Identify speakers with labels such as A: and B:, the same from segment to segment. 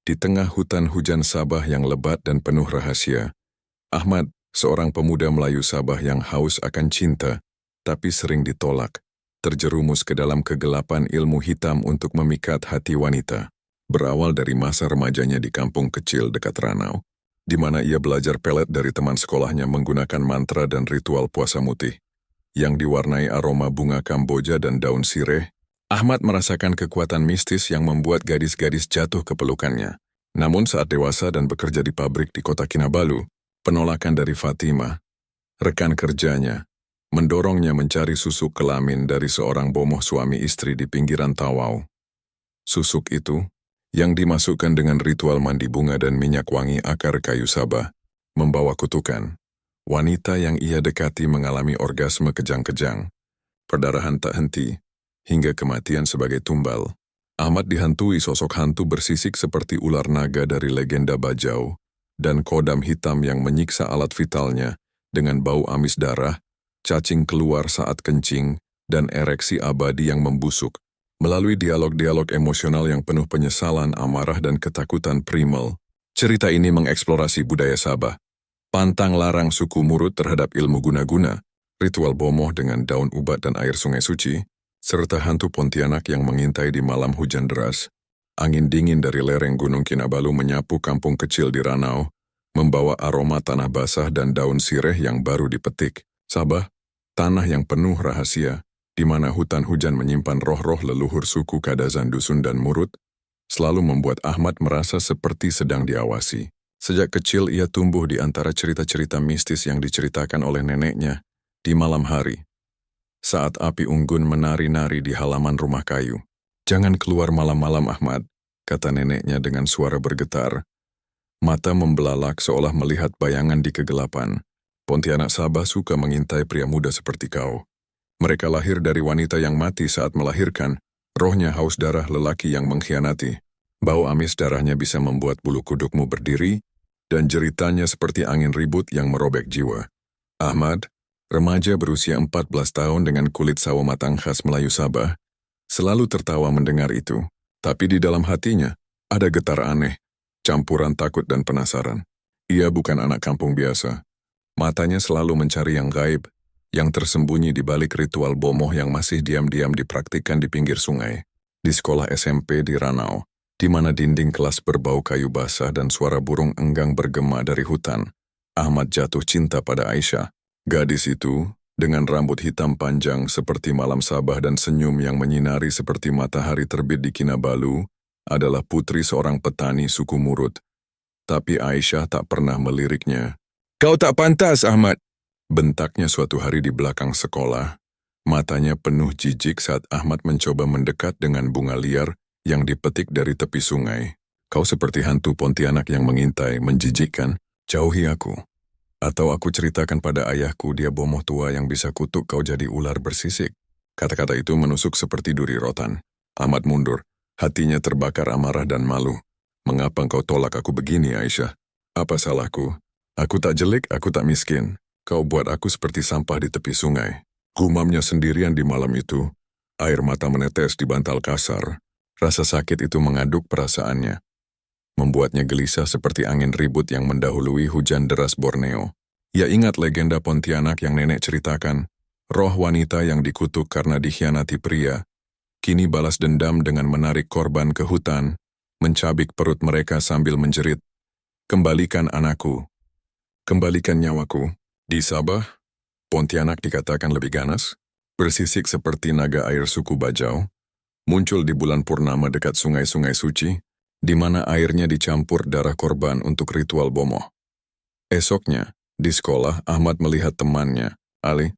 A: Di tengah hutan hujan Sabah yang lebat dan penuh rahasia, Ahmad, seorang pemuda Melayu Sabah yang haus akan cinta, tapi sering ditolak, terjerumus ke dalam kegelapan ilmu hitam untuk memikat hati wanita. Berawal dari masa remajanya di kampung kecil dekat Ranau, di mana ia belajar pelet dari teman sekolahnya menggunakan mantra dan ritual puasa mutih, yang diwarnai aroma bunga Kamboja dan daun sireh, Ahmad merasakan kekuatan mistis yang membuat gadis-gadis jatuh ke pelukannya. Namun saat dewasa dan bekerja di pabrik di kota Kinabalu, penolakan dari Fatimah, rekan kerjanya, mendorongnya mencari susuk kelamin dari seorang bomoh suami istri di pinggiran Tawau. Susuk itu, yang dimasukkan dengan ritual mandi bunga dan minyak wangi akar kayu Sabah, membawa kutukan. Wanita yang ia dekati mengalami orgasme kejang-kejang, perdarahan tak henti, hingga kematian sebagai tumbal. Ahmad dihantui sosok hantu bersisik seperti ular naga dari legenda Bajau, dan kodam hitam yang menyiksa alat vitalnya dengan bau amis darah, cacing keluar saat kencing, dan ereksi abadi yang membusuk. Melalui dialog-dialog emosional yang penuh penyesalan, amarah, dan ketakutan primal, cerita ini mengeksplorasi budaya Sabah, pantang larang suku Murut terhadap ilmu guna-guna, ritual bomoh dengan daun ubat dan air sungai suci, serta hantu Pontianak yang mengintai di malam hujan deras. Angin dingin dari lereng Gunung Kinabalu menyapu kampung kecil di Ranau, membawa aroma tanah basah dan daun sireh yang baru dipetik. Sabah, tanah yang penuh rahasia, di mana hutan hujan menyimpan roh-roh leluhur suku Kadazan Dusun dan Murut, selalu membuat Ahmad merasa seperti sedang diawasi. Sejak kecil ia tumbuh di antara cerita-cerita mistis yang diceritakan oleh neneknya di malam hari, saat api unggun menari-nari di halaman rumah kayu. "Jangan keluar malam-malam, Ahmad," kata neneknya dengan suara bergetar. Mata membelalak seolah melihat bayangan di kegelapan. "Pontianak Sabah suka mengintai pria muda seperti kau. Mereka lahir dari wanita yang mati saat melahirkan, rohnya haus darah lelaki yang mengkhianati. Bau amis darahnya bisa membuat bulu kudukmu berdiri, dan jeritanya seperti angin ribut yang merobek jiwa." Ahmad, remaja berusia 14 tahun dengan kulit sawo matang khas Melayu Sabah, selalu tertawa mendengar itu. Tapi di dalam hatinya, ada getar aneh, campuran takut dan penasaran. Ia bukan anak kampung biasa. Matanya selalu mencari yang gaib, yang tersembunyi di balik ritual bomoh yang masih diam-diam dipraktikkan di pinggir sungai. Di sekolah SMP di Ranau, di mana dinding kelas berbau kayu basah dan suara burung enggang bergema dari hutan, Ahmad jatuh cinta pada Aisyah. Gadis itu, dengan rambut hitam panjang seperti malam Sabah dan senyum yang menyinari seperti matahari terbit di Kinabalu, adalah putri seorang petani suku Murut. Tapi Aisyah tak pernah meliriknya. "Kau tak pantas, Ahmad!" bentaknya suatu hari di belakang sekolah. Matanya penuh jijik saat Ahmad mencoba mendekat dengan bunga liar yang dipetik dari tepi sungai. "Kau seperti hantu Pontianak yang mengintai, menjijikkan. Jauhi aku. Atau aku ceritakan pada ayahku dia bomoh tua yang bisa kutuk kau jadi ular bersisik." Kata-kata itu menusuk seperti duri rotan. Ahmad mundur, hatinya terbakar amarah dan malu. "Mengapa engkau tolak aku begini, Aisyah? Apa salahku? Aku tak jelek, aku tak miskin. Kau buat aku seperti sampah di tepi sungai." Gumamnya sendirian di malam itu. Air mata menetes di bantal kasar. Rasa sakit itu mengaduk perasaannya, membuatnya gelisah seperti angin ribut yang mendahului hujan deras Borneo. Ia ingat legenda Pontianak yang nenek ceritakan, roh wanita yang dikutuk karena dikhianati pria, kini balas dendam dengan menarik korban ke hutan, mencabik perut mereka sambil menjerit, "Kembalikan anakku, kembalikan nyawaku." Di Sabah, Pontianak dikatakan lebih ganas, bersisik seperti naga air suku Bajau, muncul di bulan purnama dekat sungai-sungai suci, di mana airnya dicampur darah korban untuk ritual bomoh. Esoknya, di sekolah, Ahmad melihat temannya, Ali,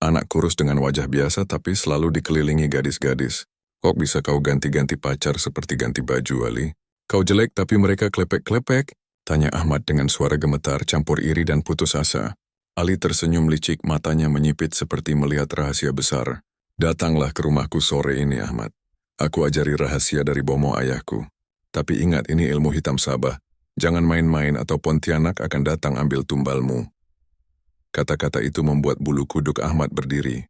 A: anak kurus dengan wajah biasa tapi selalu dikelilingi gadis-gadis. "Kok bisa kau ganti-ganti pacar seperti ganti baju, Ali? Kau jelek tapi mereka klepek-klepek?" tanya Ahmad dengan suara gemetar campur iri dan putus asa. Ali tersenyum licik, matanya menyipit seperti melihat rahasia besar. "Datanglah ke rumahku sore ini, Ahmad. Aku ajari rahasia dari bomoh ayahku. Tapi ingat, ini ilmu hitam Sabah. Jangan main-main atau Pontianak akan datang ambil tumbalmu." Kata-kata itu membuat bulu kuduk Ahmad berdiri.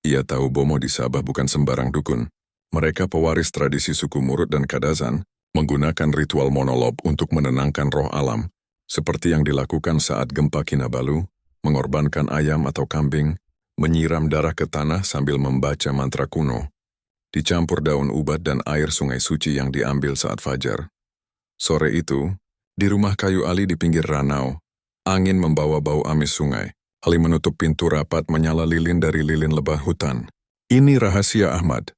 A: Ia tahu bomoh di Sabah bukan sembarang dukun. Mereka pewaris tradisi suku Murut dan Kadazan, menggunakan ritual monolog untuk menenangkan roh alam, seperti yang dilakukan saat gempa Kinabalu, mengorbankan ayam atau kambing, menyiram darah ke tanah sambil membaca mantra kuno, dicampur daun ubat dan air sungai suci yang diambil saat fajar. Sore itu, di rumah kayu Ali di pinggir ranau, angin membawa bau amis sungai. Ali menutup pintu rapat menyala lilin dari lilin lebah hutan. Ini rahasia Ahmad.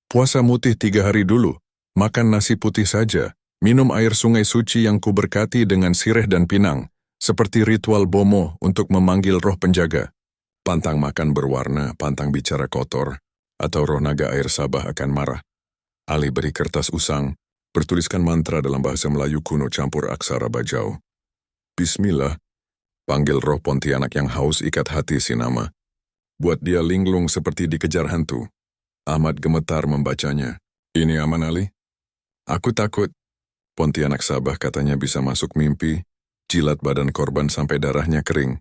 A: Puasa mutih 3 hari dulu, makan nasi putih saja, minum air sungai suci yang kuberkati dengan sirih dan pinang, seperti ritual bomo untuk memanggil roh penjaga. Pantang makan berwarna, pantang bicara kotor, atau roh naga air Sabah akan marah. Ali beri kertas usang, bertuliskan mantra dalam bahasa Melayu kuno campur aksara Bajau. Bismillah, panggil roh Pontianak yang haus ikat hati si nama. Buat dia linglung seperti dikejar hantu. Ahmad gemetar membacanya. Ini aman Ali? Aku takut. Pontianak Sabah katanya bisa masuk mimpi, jilat badan korban sampai darahnya kering.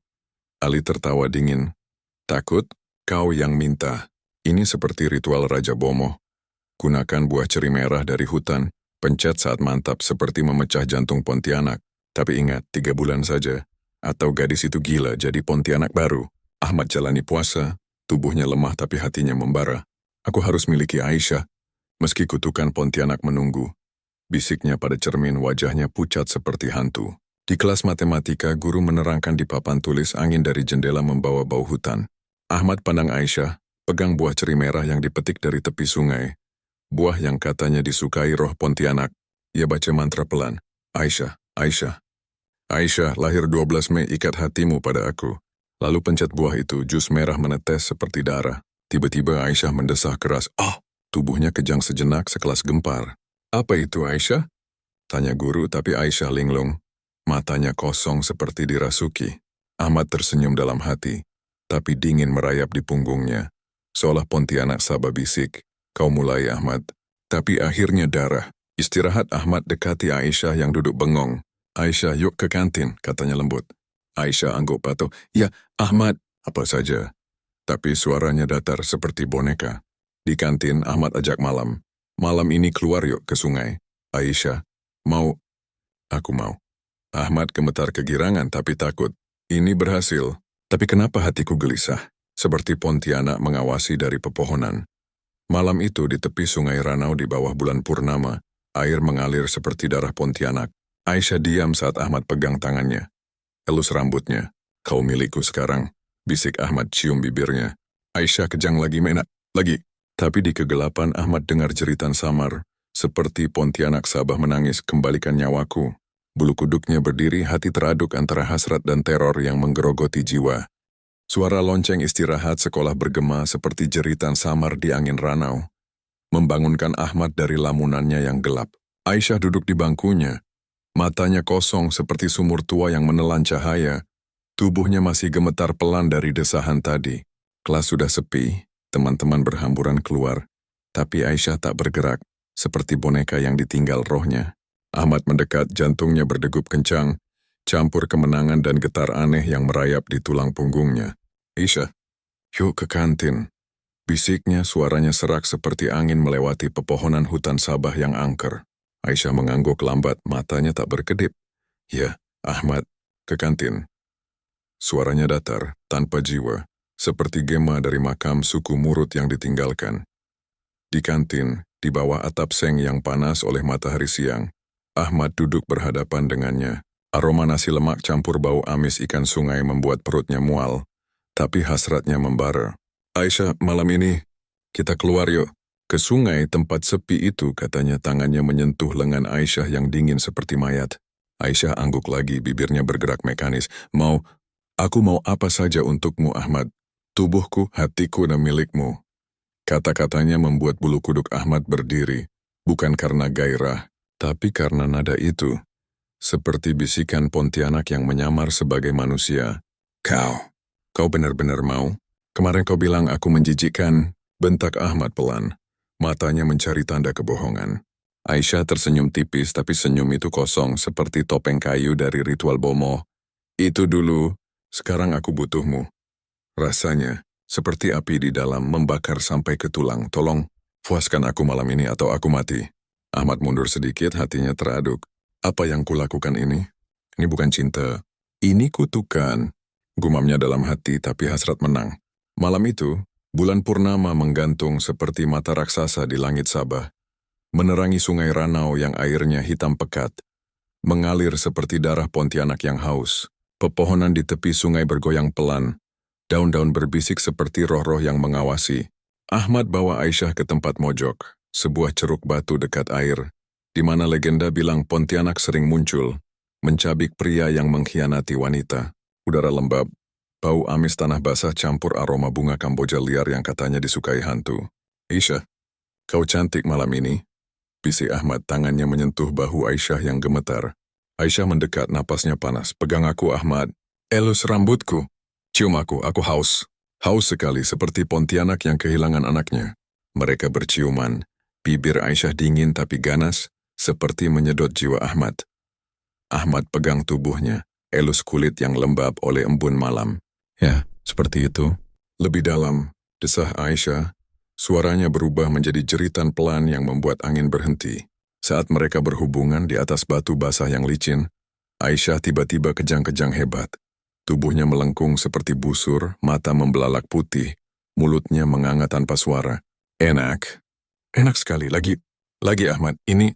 A: Ali tertawa dingin. Takut? Kau yang minta. Ini seperti ritual Raja Bomo. Gunakan buah ceri merah dari hutan, pencet saat mantap seperti memecah jantung Pontianak. Tapi ingat, 3 bulan saja. Atau gadis itu gila jadi Pontianak baru. Ahmad jalani puasa, tubuhnya lemah tapi hatinya membara. Aku harus miliki Aisyah. Meski kutukan Pontianak menunggu. Bisiknya pada cermin, wajahnya pucat seperti hantu. Di kelas matematika, guru menerangkan di papan tulis angin dari jendela membawa bau hutan. Ahmad pandang Aisyah, pegang buah ceri merah yang dipetik dari tepi sungai. Buah yang katanya disukai roh Pontianak. Ia baca mantra pelan. Aisyah, Aisyah. Aisyah, lahir 12 Mei ikat hatimu pada aku. Lalu pencet buah itu, jus merah menetes seperti darah. Tiba-tiba Aisyah mendesah keras. Oh! Tubuhnya kejang sejenak sekelas gempar. Apa itu Aisyah? Tanya guru, tapi Aisyah linglung. Matanya kosong seperti dirasuki. Ahmad tersenyum dalam hati, tapi dingin merayap di punggungnya. Seolah Pontianak Sabah bisik. Kau mulai Ahmad. Tapi akhirnya darah. Istirahat Ahmad dekati Aisyah yang duduk bengong. Aisyah, yuk ke kantin, katanya lembut. Aisyah angguk patuh. Ya, Ahmad. Apa saja. Tapi suaranya datar seperti boneka. Di kantin, Ahmad ajak malam. Malam ini keluar yuk ke sungai. Aisyah, mau? Aku mau. Ahmad gemetar kegirangan tapi takut. Ini berhasil. Tapi kenapa hatiku gelisah? Seperti Pontianak mengawasi dari pepohonan. Malam itu di tepi sungai Ranau di bawah bulan purnama, air mengalir seperti darah Pontianak. Aisyah diam saat Ahmad pegang tangannya. Elus rambutnya. Kau milikku sekarang. Bisik Ahmad cium bibirnya. Aisyah kejang lagi menak. Lagi. Tapi di kegelapan Ahmad dengar jeritan samar. Seperti Pontianak Sabah menangis, kembalikan nyawaku. Bulu kuduknya berdiri, hati teraduk antara hasrat dan teror yang menggerogoti jiwa. Suara lonceng istirahat sekolah bergema seperti jeritan samar di angin ranau. Membangunkan Ahmad dari lamunannya yang gelap. Aisyah duduk di bangkunya. Matanya kosong seperti sumur tua yang menelan cahaya. Tubuhnya masih gemetar pelan dari desahan tadi. Kelas sudah sepi, teman-teman berhamburan keluar. Tapi Aisyah tak bergerak, seperti boneka yang ditinggal rohnya. Ahmad mendekat, jantungnya berdegup kencang, campur kemenangan dan getar aneh yang merayap di tulang punggungnya. Aisyah, yuk ke kantin. Bisiknya, suaranya serak seperti angin melewati pepohonan hutan Sabah yang angker. Aisyah mengangguk lambat, matanya tak berkedip. Ya, Ahmad, ke kantin. Suaranya datar, tanpa jiwa, seperti gema dari makam suku Murut yang ditinggalkan. Di kantin, di bawah atap seng yang panas oleh matahari siang, Ahmad duduk berhadapan dengannya. Aroma nasi lemak campur bau amis ikan sungai membuat perutnya mual, tapi hasratnya membara. Aisyah, malam ini, kita keluar yuk. Ke sungai tempat sepi itu, katanya, tangannya menyentuh lengan Aisyah yang dingin seperti mayat. Aisyah angguk lagi, bibirnya bergerak mekanis. Aku mau apa saja untukmu, Ahmad. Tubuhku, hatiku dan milikmu. Kata-katanya membuat bulu kuduk Ahmad berdiri, bukan karena gairah, tapi karena nada itu. Seperti bisikan Pontianak yang menyamar sebagai manusia. Kau benar-benar mau? Kemarin kau bilang aku menjijikkan, bentak Ahmad pelan. Matanya mencari tanda kebohongan. Aisyah tersenyum tipis, tapi senyum itu kosong seperti topeng kayu dari ritual bomo. Itu dulu, sekarang aku butuhmu. Rasanya, seperti api di dalam membakar sampai ke tulang. Tolong, puaskan aku malam ini atau aku mati. Ahmad mundur sedikit, hatinya teraduk. Apa yang kulakukan ini? Ini bukan cinta. Ini kutukan. Gumamnya dalam hati, tapi hasrat menang. Malam itu, bulan purnama menggantung seperti mata raksasa di langit Sabah. Menerangi sungai Ranau yang airnya hitam pekat. Mengalir seperti darah Pontianak yang haus. Pepohonan di tepi sungai bergoyang pelan. Daun-daun berbisik seperti roh-roh yang mengawasi. Ahmad bawa Aisyah ke tempat mojok, sebuah ceruk batu dekat air, di mana legenda bilang Pontianak sering muncul, mencabik pria yang mengkhianati wanita. Udara lembab, bau amis tanah basah campur aroma bunga Kamboja liar yang katanya disukai hantu. Aisyah, kau cantik malam ini. Bisik Ahmad, tangannya menyentuh bahu Aisyah yang gemetar. Aisyah mendekat, napasnya panas. Pegang aku, Ahmad. Elus rambutku. Cium aku haus. Haus sekali seperti Pontianak yang kehilangan anaknya. Mereka berciuman. Bibir Aisyah dingin tapi ganas, seperti menyedot jiwa Ahmad. Ahmad pegang tubuhnya, elus kulit yang lembab oleh embun malam. Ya, seperti itu. Lebih dalam, desah Aisyah. Suaranya berubah menjadi jeritan pelan yang membuat angin berhenti. Saat mereka berhubungan di atas batu basah yang licin, Aisyah tiba-tiba kejang-kejang hebat. Tubuhnya melengkung seperti busur, mata membelalak putih, mulutnya menganga tanpa suara. Enak. Enak sekali. Lagi Ahmad, ini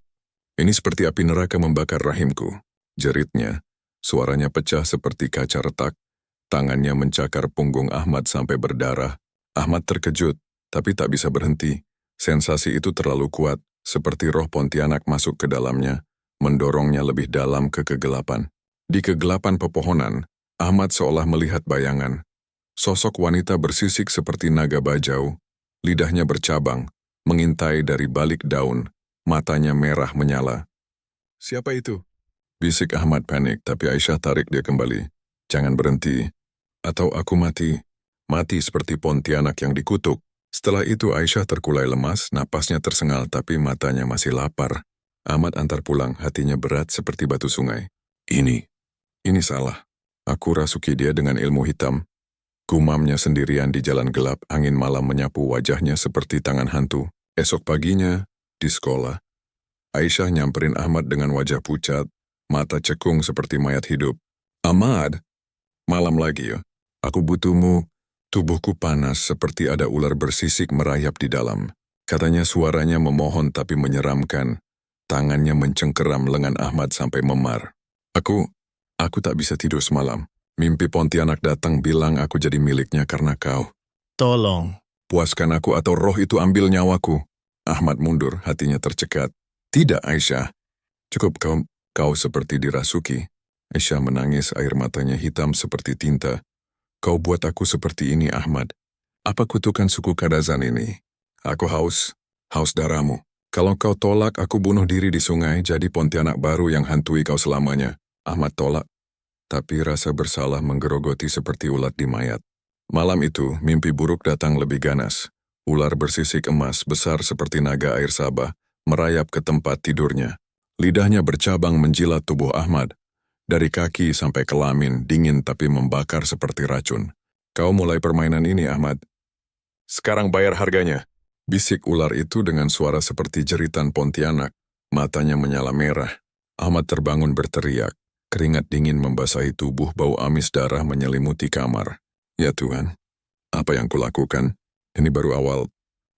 A: seperti api neraka membakar rahimku. Jeritnya, suaranya pecah seperti kaca retak. Tangannya mencakar punggung Ahmad sampai berdarah. Ahmad terkejut, tapi tak bisa berhenti. Sensasi itu terlalu kuat, seperti roh Pontianak masuk ke dalamnya, mendorongnya lebih dalam ke kegelapan. Di kegelapan pepohonan, Ahmad seolah melihat bayangan. Sosok wanita bersisik seperti naga bajau, lidahnya bercabang, mengintai dari balik daun, matanya merah menyala. Siapa itu? Bisik Ahmad panik, tapi Aisyah tarik dia kembali. Jangan berhenti, atau aku mati. Mati seperti Pontianak yang dikutuk. Setelah itu Aisyah terkulai lemas, napasnya tersengal tapi matanya masih lapar. Ahmad antar pulang, hatinya berat seperti batu sungai. Ini salah. Aku rasuki dia dengan ilmu hitam. Gumamnya sendirian di jalan gelap, angin malam menyapu wajahnya seperti tangan hantu. Esok paginya, di sekolah, Aisyah nyamperin Ahmad dengan wajah pucat, mata cekung seperti mayat hidup. Ahmad, malam lagi ya. Aku butuhmu. Tubuhku panas seperti ada ular bersisik merayap di dalam. Katanya suaranya memohon tapi menyeramkan. Tangannya mencengkeram lengan Ahmad sampai memar. Aku tak bisa tidur semalam. Mimpi Pontianak datang bilang aku jadi miliknya karena kau.
B: Tolong.
A: Puaskan aku atau roh itu ambil nyawaku. Ahmad mundur, hatinya tercekat. Tidak, Aisyah. Cukup kau seperti dirasuki. Aisyah menangis, air matanya hitam seperti tinta. Kau buat aku seperti ini, Ahmad. Apa kutukan suku Kadazan ini? Aku haus darahmu. Kalau kau tolak, aku bunuh diri di sungai, jadi Pontianak baru yang hantui kau selamanya. Ahmad tolak, tapi rasa bersalah menggerogoti seperti ulat di mayat. Malam itu, mimpi buruk datang lebih ganas. Ular bersisik emas, besar seperti naga air Sabah, merayap ke tempat tidurnya. Lidahnya bercabang menjilat tubuh Ahmad. Dari kaki sampai kelamin, dingin tapi membakar seperti racun. Kau mulai permainan ini, Ahmad. Sekarang bayar harganya. Bisik ular itu dengan suara seperti jeritan Pontianak. Matanya menyala merah. Ahmad terbangun berteriak. Keringat dingin membasahi tubuh, bau amis darah menyelimuti kamar. Ya Tuhan, apa yang kulakukan? Ini baru awal.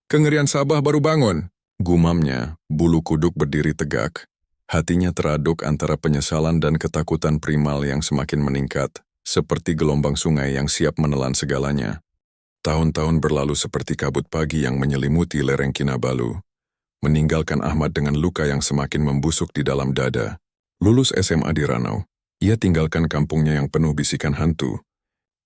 A: Kengerian Sabah baru bangun. Gumamnya, bulu kuduk berdiri tegak. Hatinya teraduk antara penyesalan dan ketakutan primal yang semakin meningkat, seperti gelombang sungai yang siap menelan segalanya. Tahun-tahun berlalu seperti kabut pagi yang menyelimuti lereng Kinabalu, meninggalkan Ahmad dengan luka yang semakin membusuk di dalam dada. Lulus SMA di Ranau, ia tinggalkan kampungnya yang penuh bisikan hantu,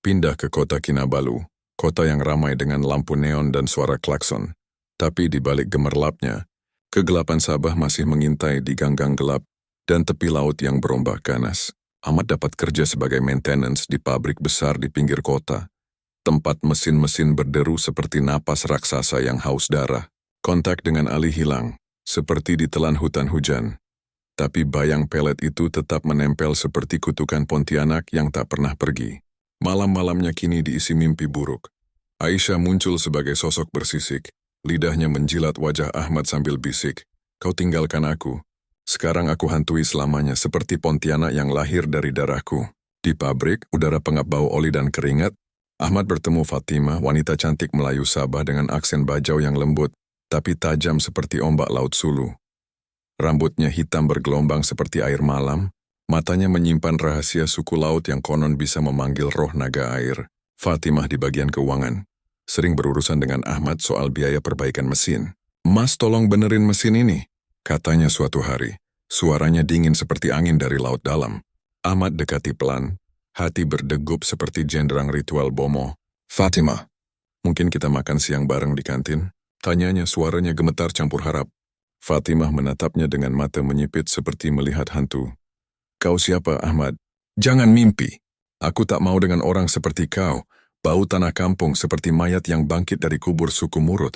A: pindah ke kota Kinabalu, kota yang ramai dengan lampu neon dan suara klakson. Tapi di balik gemerlapnya, kegelapan Sabah masih mengintai di ganggang gelap dan tepi laut yang berombak ganas. Ahmad dapat kerja sebagai maintenance di pabrik besar di pinggir kota, tempat mesin-mesin berderu seperti napas raksasa yang haus darah. Kontak dengan Ali hilang, seperti ditelan hutan hujan. Tapi bayang pelet itu tetap menempel seperti kutukan Pontianak yang tak pernah pergi. Malam-malamnya kini diisi mimpi buruk. Aisyah muncul sebagai sosok bersisik. Lidahnya menjilat wajah Ahmad sambil bisik. Kau tinggalkan aku. Sekarang aku hantui selamanya seperti Pontianak yang lahir dari darahku. Di pabrik, udara pengap bau oli dan keringat, Ahmad bertemu Fatimah, wanita cantik Melayu Sabah dengan aksen Bajau yang lembut, tapi tajam seperti ombak laut Sulu. Rambutnya hitam bergelombang seperti air malam, matanya menyimpan rahasia suku laut yang konon bisa memanggil roh naga air. Fatimah di bagian keuangan, sering berurusan dengan Ahmad soal biaya perbaikan mesin. "Mas, tolong benerin mesin ini," katanya suatu hari. Suaranya dingin seperti angin dari laut dalam. Ahmad dekati pelan, hati berdegup seperti jenderang ritual bomo. "Fatimah, mungkin kita makan siang bareng di kantin?" Tanyanya, suaranya gemetar campur harap. Fatimah menatapnya dengan mata menyipit seperti melihat hantu. "Kau siapa, Ahmad? Jangan mimpi. Aku tak mau dengan orang seperti kau, bau tanah kampung seperti mayat yang bangkit dari kubur suku Murut.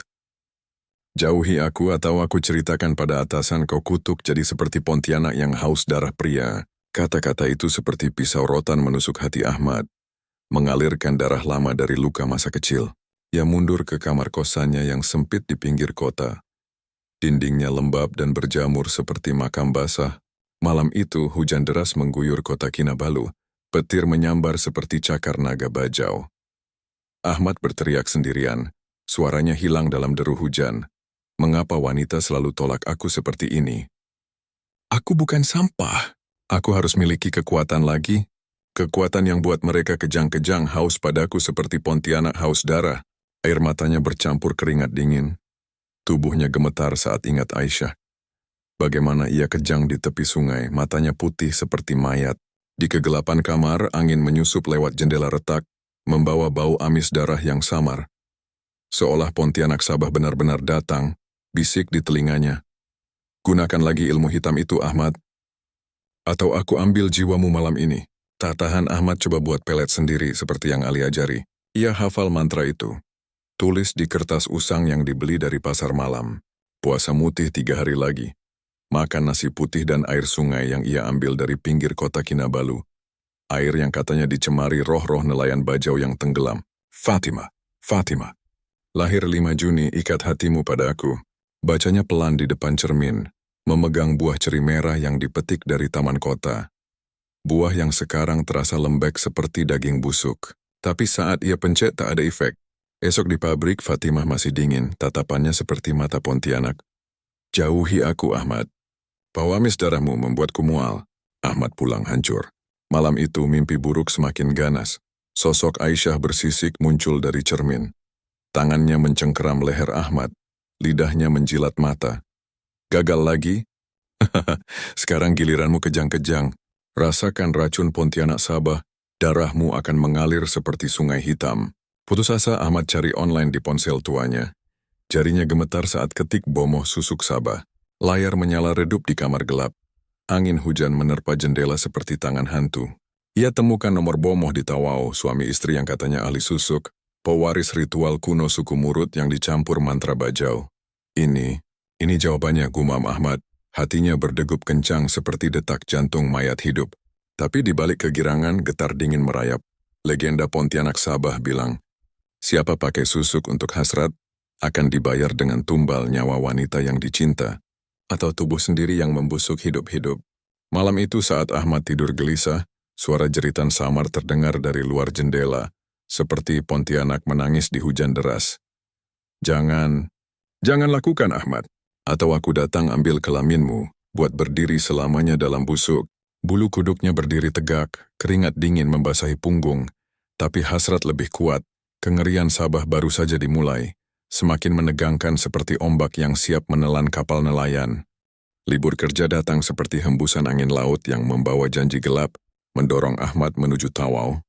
A: Jauhi aku atau aku ceritakan pada atasan kau kutuk jadi seperti Pontianak yang haus darah pria." Kata-kata itu seperti pisau rotan menusuk hati Ahmad, mengalirkan darah lama dari luka masa kecil. Ia mundur ke kamar kosannya yang sempit di pinggir kota. Dindingnya lembab dan berjamur seperti makam basah. Malam itu hujan deras mengguyur kota Kinabalu. Petir menyambar seperti cakar naga Bajau. Ahmad berteriak sendirian. Suaranya hilang dalam deru hujan. "Mengapa wanita selalu tolak aku seperti ini? Aku bukan sampah. Aku harus miliki kekuatan lagi. Kekuatan yang buat mereka kejang-kejang haus padaku seperti Pontianak haus darah." Air matanya bercampur keringat dingin. Tubuhnya gemetar saat ingat Aisyah. Bagaimana ia kejang di tepi sungai, matanya putih seperti mayat. Di kegelapan kamar, angin menyusup lewat jendela retak, membawa bau amis darah yang samar. Seolah Pontianak Sabah benar-benar datang, bisik di telinganya. "Gunakan lagi ilmu hitam itu, Ahmad. Atau aku ambil jiwamu malam ini." Tak tahan, Ahmad coba buat pelet sendiri seperti yang Ali ajari. Ia hafal mantra itu. Tulis di kertas usang yang dibeli dari pasar malam. Puasa mutih 3 hari lagi. Makan nasi putih dan air sungai yang ia ambil dari pinggir kota Kinabalu. Air yang katanya dicemari roh-roh nelayan Bajau yang tenggelam. "Fatimah, Fatimah. Lahir 5 Juni, ikat hatimu pada aku." Bacanya pelan di depan cermin, memegang buah ceri merah yang dipetik dari taman kota. Buah yang sekarang terasa lembek seperti daging busuk. Tapi saat ia pencet tak ada efek. Esok di pabrik, Fatimah masih dingin, tatapannya seperti mata Pontianak. "Jauhi aku, Ahmad. Bau amis darahmu membuatku mual." Ahmad pulang hancur. Malam itu mimpi buruk semakin ganas. Sosok Aisyah bersisik muncul dari cermin. Tangannya mencengkeram leher Ahmad, lidahnya menjilat mata. "Gagal lagi? Sekarang giliranmu kejang-kejang. Rasakan racun Pontianak Sabah, darahmu akan mengalir seperti sungai hitam." Putus asa, Ahmad cari online di ponsel tuanya. Jarinya gemetar saat ketik bomoh susuk Sabah. Layar menyala redup di kamar gelap. Angin hujan menerpa jendela seperti tangan hantu. Ia temukan nomor bomoh di Tawau, suami istri yang katanya ahli susuk, pewaris ritual kuno suku Murut yang dicampur mantra Bajau. Ini jawabannya, gumam Ahmad. Hatinya berdegup kencang seperti detak jantung mayat hidup. Tapi di balik kegirangan, getar dingin merayap. Legenda Pontianak Sabah bilang, siapa pakai susuk untuk hasrat, akan dibayar dengan tumbal nyawa wanita yang dicinta, atau tubuh sendiri yang membusuk hidup-hidup. Malam itu saat Ahmad tidur gelisah, suara jeritan samar terdengar dari luar jendela, seperti Pontianak menangis di hujan deras. Jangan lakukan, Ahmad, atau aku datang ambil kelaminmu, buat berdiri selamanya dalam busuk." Bulu kuduknya berdiri tegak, keringat dingin membasahi punggung, tapi hasrat lebih kuat. Kengerian Sabah baru saja dimulai, semakin menegangkan seperti ombak yang siap menelan kapal nelayan. Libur kerja datang seperti hembusan angin laut yang membawa janji gelap, mendorong Ahmad menuju Tawau.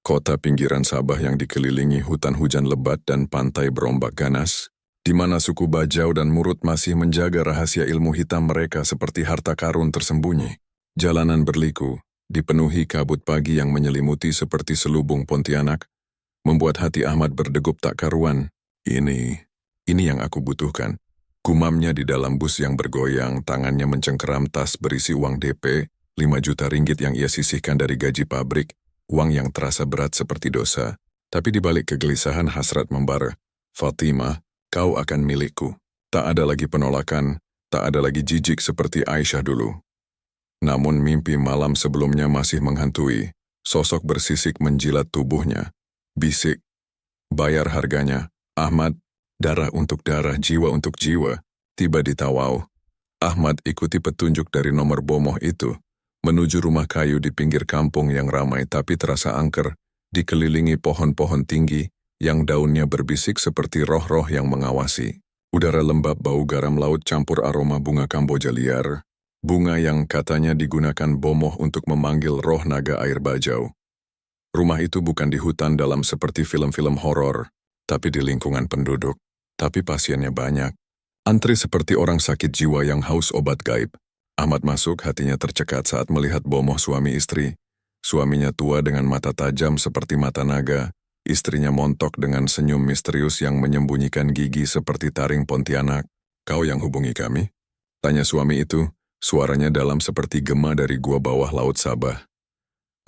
A: Kota pinggiran Sabah yang dikelilingi hutan hujan lebat dan pantai berombak ganas, di mana suku Bajau dan Murut masih menjaga rahasia ilmu hitam mereka seperti harta karun tersembunyi. Jalanan berliku, dipenuhi kabut pagi yang menyelimuti seperti selubung Pontianak, membuat hati Ahmad berdegup tak karuan. Ini yang aku butuhkan. Gumamnya di dalam bus yang bergoyang, tangannya mencengkeram tas berisi uang DP, 5 juta ringgit yang ia sisihkan dari gaji pabrik, uang yang terasa berat seperti dosa. Tapi di balik kegelisahan hasrat membara. Fatimah, kau akan milikku. Tak ada lagi penolakan, Tak ada lagi jijik seperti Aisyah dulu. Namun mimpi malam sebelumnya masih menghantui. Sosok bersisik menjilat tubuhnya. Bisik, bayar harganya. Ahmad, darah untuk darah, jiwa untuk jiwa. Tiba di Tawau. Ahmad ikuti petunjuk dari nomor bomoh itu, menuju rumah kayu di pinggir kampung yang ramai tapi terasa angker, dikelilingi pohon-pohon tinggi yang daunnya berbisik seperti roh-roh yang mengawasi. Udara lembab bau garam laut campur aroma bunga Kamboja liar, bunga yang katanya digunakan bomoh untuk memanggil roh naga air bajau. Rumah itu bukan di hutan dalam seperti film-film horor, tapi di lingkungan penduduk. Tapi pasiennya banyak. Antri seperti orang sakit jiwa yang haus obat gaib. Ahmad masuk, hatinya tercekat saat melihat bomoh suami istri. Suaminya tua dengan mata tajam seperti mata naga, istrinya montok dengan senyum misterius yang menyembunyikan gigi seperti taring Pontianak. "Kau yang hubungi kami?" tanya suami itu, suaranya dalam seperti gema dari gua bawah laut Sabah.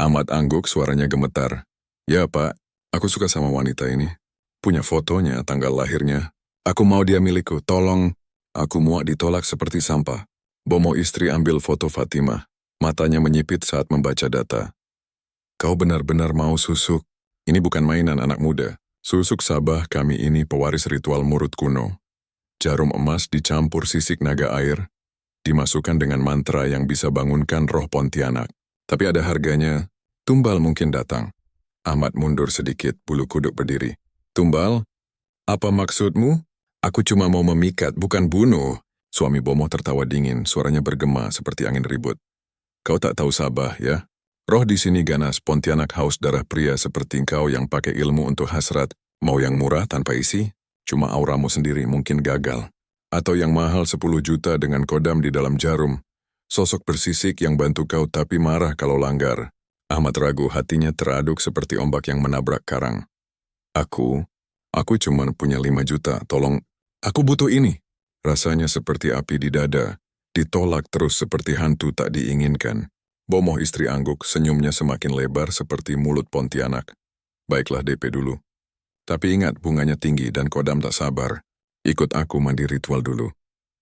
A: Ahmad angguk, suaranya gemetar. "Ya Pak, aku suka sama wanita ini. Punya fotonya, tanggal lahirnya. Aku mau dia milikku, tolong." Aku muak ditolak seperti sampah. Bomoh istri ambil foto Fatimah. Matanya menyipit saat membaca data. "Kau benar-benar mau susuk? Ini bukan mainan anak muda. Susuk Sabah kami ini pewaris ritual murut kuno. Jarum emas dicampur sisik naga air, dimasukkan dengan mantra yang bisa bangunkan roh Pontianak. Tapi ada harganya, tumbal mungkin datang." Ahmad mundur sedikit, bulu kuduk berdiri. "Tumbal? Apa maksudmu?" "Aku cuma mau memikat, bukan bunuh." Suami bomoh tertawa dingin, suaranya bergema seperti angin ribut. "Kau tak tahu Sabah, ya? Roh di sini ganas, Pontianak haus darah pria seperti kau yang pakai ilmu untuk hasrat. Mau yang murah tanpa isi? Cuma auramu sendiri mungkin gagal. Atau yang mahal 10 juta dengan kodam di dalam jarum. Sosok bersisik yang bantu kau tapi marah kalau langgar." Ahmad ragu, hatinya teraduk seperti ombak yang menabrak karang. Aku cuma punya 5 juta, tolong. Aku butuh ini." Rasanya seperti api di dada, ditolak terus seperti hantu tak diinginkan. Bomoh istri angguk, senyumnya semakin lebar seperti mulut Pontianak. "Baiklah DP dulu. Tapi ingat bunganya tinggi dan kodam tak sabar. Ikut aku mandi ritual dulu."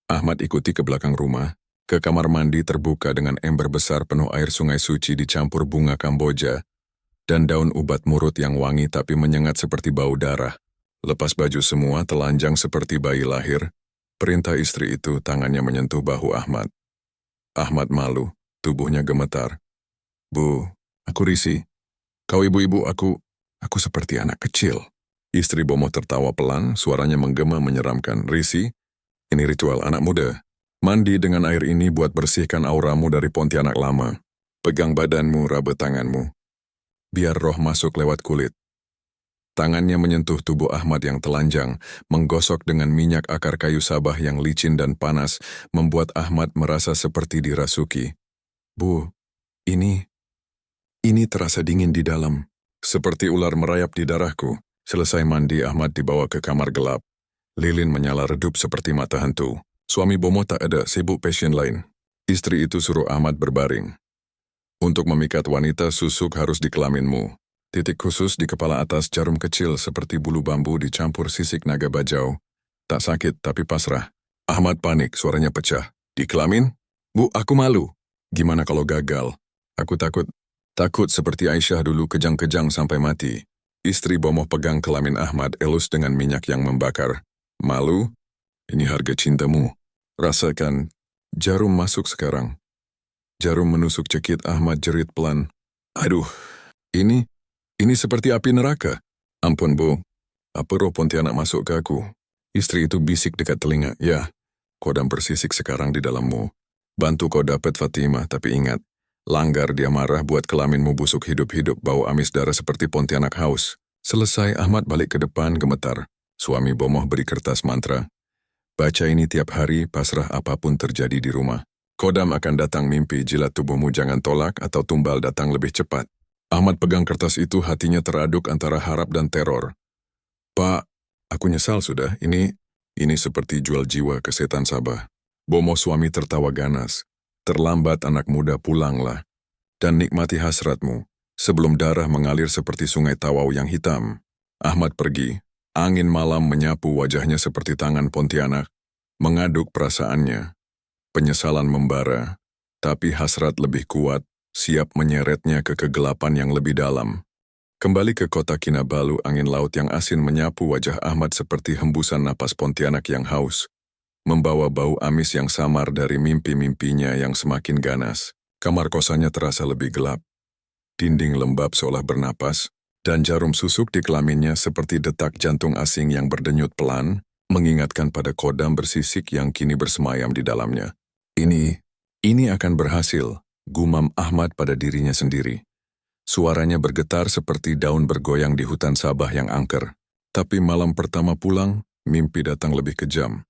A: Ahmad ikuti ke belakang rumah, ke kamar mandi terbuka dengan ember besar penuh air sungai suci dicampur bunga Kamboja, dan daun ubat murut yang wangi tapi menyengat seperti bau darah. Lepas baju semua telanjang seperti bayi lahir. Perintah istri itu, tangannya menyentuh bahu Ahmad. Ahmad malu, tubuhnya gemetar. "Bu, aku risih. Kau ibu-ibu, aku seperti anak kecil." Istri bomoh tertawa pelan, suaranya menggema menyeramkan. "Risih? Ini ritual anak muda. Mandi dengan air ini buat bersihkan auramu dari Pontianak lama. Pegang badanmu, raba tanganmu. Biar roh masuk lewat kulit." Tangannya menyentuh tubuh Ahmad yang telanjang, menggosok dengan minyak akar kayu Sabah yang licin dan panas, membuat Ahmad merasa seperti dirasuki. "Bu, ini terasa dingin di dalam. Seperti ular merayap di darahku." Selesai mandi, Ahmad dibawa ke kamar gelap. Lilin menyala redup seperti mata hantu. Suami bomoh tak ada, sibuk pasien lain. Istri itu suruh Ahmad berbaring. "Untuk memikat wanita, susuk harus di kelaminmu. Titik khusus di kepala atas, jarum kecil seperti bulu bambu dicampur sisik naga bajau. Tak sakit tapi pasrah." Ahmad panik, suaranya pecah. "Di kelamin? Bu, aku malu." "Gimana kalau gagal? Aku takut seperti Aisyah dulu kejang-kejang sampai mati." Istri bomoh pegang kelamin Ahmad, elus dengan minyak yang membakar. "Malu? Ini harga cintamu. Rasakan." Jarum masuk sekarang. Jarum menusuk cekit Ahmad, jerit pelan. "Aduh, ini seperti api neraka." "Ampun Bu, apa roh Pontianak masuk ke aku?" Istri itu bisik dekat telinga. "Ya, kodam bersisik sekarang di dalammu. Bantu kau dapat Fatimah, tapi ingat, langgar dia marah buat kelaminmu busuk hidup-hidup, bau amis darah seperti Pontianak haus." Selesai, Ahmad balik ke depan gemetar. Suami bomoh beri kertas mantra. "Baca ini tiap hari, pasrah apapun terjadi di rumah. Kodam akan datang mimpi, jilat tubuhmu jangan tolak atau tumbal datang lebih cepat." Ahmad pegang kertas itu, hatinya teraduk antara harap dan teror. "Pak, aku nyesal sudah. Ini seperti jual jiwa ke setan Sabah." Bomoh suami tertawa ganas. "Terlambat anak muda, pulanglah. Dan nikmati hasratmu, sebelum darah mengalir seperti sungai Tawau yang hitam." Ahmad pergi. Angin malam menyapu wajahnya seperti tangan Pontianak, mengaduk perasaannya. Penyesalan membara, tapi hasrat lebih kuat, siap menyeretnya ke kegelapan yang lebih dalam. Kembali ke kota Kinabalu, angin laut yang asin menyapu wajah Ahmad seperti hembusan napas Pontianak yang haus, membawa bau amis yang samar dari mimpi-mimpinya yang semakin ganas. Kamar kosannya terasa lebih gelap. Dinding lembab seolah bernapas, dan jarum susuk di kelaminnya seperti detak jantung asing yang berdenyut pelan, mengingatkan pada kodam bersisik yang kini bersemayam di dalamnya. Ini akan berhasil, gumam Ahmad pada dirinya sendiri. Suaranya bergetar seperti daun bergoyang di hutan Sabah yang angker. Tapi malam pertama pulang, mimpi datang lebih kejam.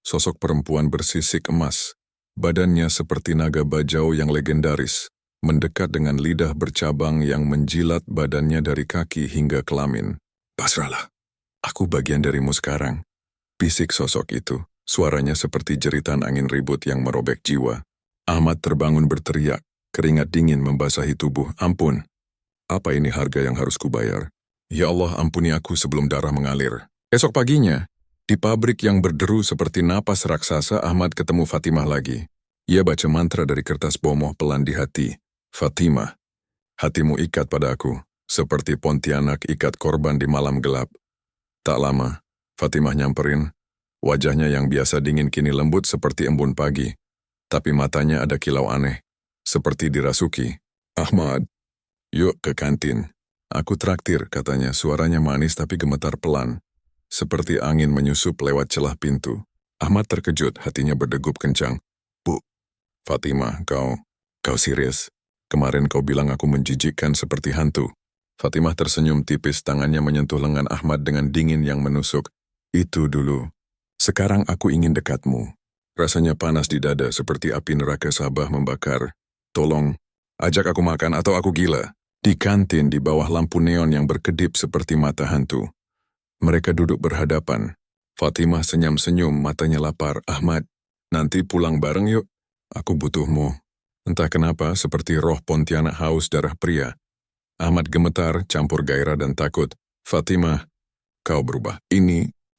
A: Sosok perempuan bersisik emas, badannya seperti naga bajau yang legendaris, mendekat dengan lidah bercabang yang menjilat badannya dari kaki hingga kelamin. "Pasrahlah, aku bagian darimu sekarang," bisik sosok itu. Suaranya seperti jeritan angin ribut yang merobek jiwa. Ahmad terbangun berteriak, keringat dingin membasahi tubuh. "Ampun, apa ini harga yang harus kubayar? Ya Allah, ampuni aku sebelum darah mengalir." Esok paginya, di pabrik yang berderu seperti napas raksasa, Ahmad ketemu Fatimah lagi. Ia baca mantra dari kertas bomoh pelan di hati. "Fatimah, hatimu ikat pada aku, seperti Pontianak ikat korban di malam gelap." Tak lama, Fatimah nyamperin. Wajahnya yang biasa dingin kini lembut seperti embun pagi. Tapi matanya ada kilau aneh, seperti dirasuki. "Ahmad, yuk ke kantin. Aku traktir," katanya. Suaranya manis tapi gemetar pelan, seperti angin menyusup lewat celah pintu. Ahmad terkejut, hatinya berdegup kencang. "Bu, Fatimah, kau serius? Kemarin kau bilang aku menjijikkan seperti hantu." Fatimah tersenyum tipis, tangannya menyentuh lengan Ahmad dengan dingin yang menusuk. "Itu dulu. Sekarang aku ingin dekatmu." Rasanya panas di dada seperti api neraka Sabah membakar. "Tolong, ajak aku makan atau aku gila." Di kantin di bawah lampu neon yang berkedip seperti mata hantu. Mereka duduk berhadapan. Fatimah senyum-senyum, matanya lapar. "Ahmad, nanti pulang bareng yuk. Aku butuhmu." Entah kenapa, seperti roh Pontianak haus darah pria. Ahmad gemetar, campur gairah dan takut. "Fatimah, kau berubah.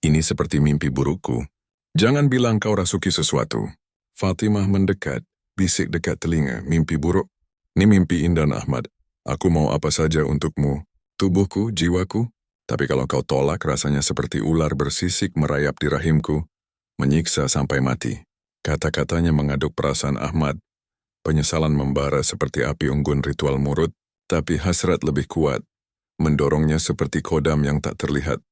A: Ini seperti mimpi burukku. Jangan bilang kau rasuki sesuatu." Fatimah mendekat, bisik dekat telinga. "Mimpi buruk? Ini mimpi indah, Ahmad. Aku mau apa saja untukmu. Tubuhku, jiwaku. Tapi kalau kau tolak, rasanya seperti ular bersisik merayap di rahimku, menyiksa sampai mati." Kata-katanya mengaduk perasaan Ahmad. Penyesalan membara seperti api unggun ritual murut, tapi hasrat lebih kuat, mendorongnya seperti kodam yang tak terlihat.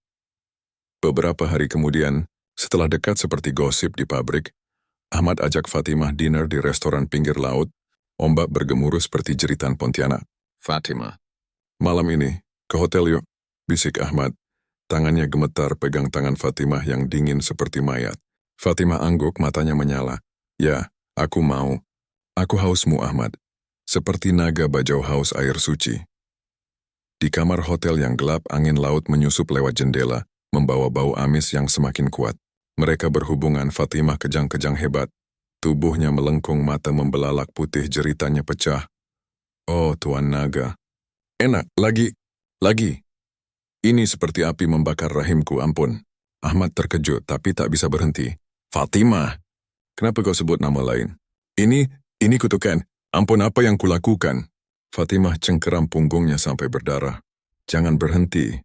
A: Beberapa hari kemudian, setelah dekat seperti gosip di pabrik, Ahmad ajak Fatimah dinner di restoran pinggir laut. Ombak bergemuruh seperti jeritan Pontianak. "Fatimah, malam ini, ke hotel yuk," bisik Ahmad. Tangannya gemetar pegang tangan Fatimah yang dingin seperti mayat. Fatimah angguk, matanya menyala. "Ya, aku mau. Aku hausmu, Ahmad. Seperti naga bajau haus air suci." Di kamar hotel yang gelap, angin laut menyusup lewat jendela, membawa bau amis yang semakin kuat. Mereka berhubungan, Fatimah kejang-kejang hebat. Tubuhnya melengkung, mata membelalak putih, jeritannya pecah. "Oh, Tuan Naga. Enak, lagi. Ini seperti api membakar rahimku, ampun." Ahmad terkejut, tapi tak bisa berhenti. "Fatimah, kenapa kau sebut nama lain? Ini kutukan. Ampun, apa yang kulakukan?" Fatimah cengkeram punggungnya sampai berdarah. "Jangan berhenti,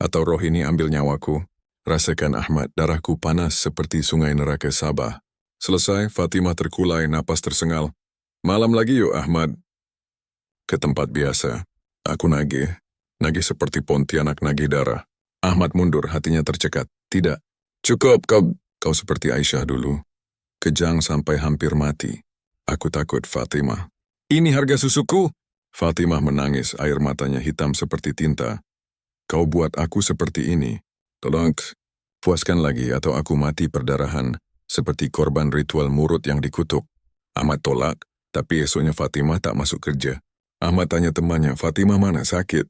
A: atau roh ini ambil nyawaku." "Rasakan, Ahmad, darahku panas seperti sungai neraka Sabah." Selesai, Fatimah terkulai, napas tersengal. "Malam lagi yuk, Ahmad. Ke tempat biasa. Aku nagih seperti Pontianak nagih darah." Ahmad mundur, hatinya tercekat. "Tidak, cukup, kau seperti Aisyah dulu. Kejang sampai hampir mati. Aku takut, Fatimah." "Ini harga susuku." Fatimah menangis, air matanya hitam seperti tinta. "Kau buat aku seperti ini. Tolong, puaskan lagi atau aku mati perdarahan, seperti korban ritual murut yang dikutuk." Ahmad tolak, tapi esoknya Fatimah tak masuk kerja. Ahmad tanya temannya, "Fatimah mana? Sakit?"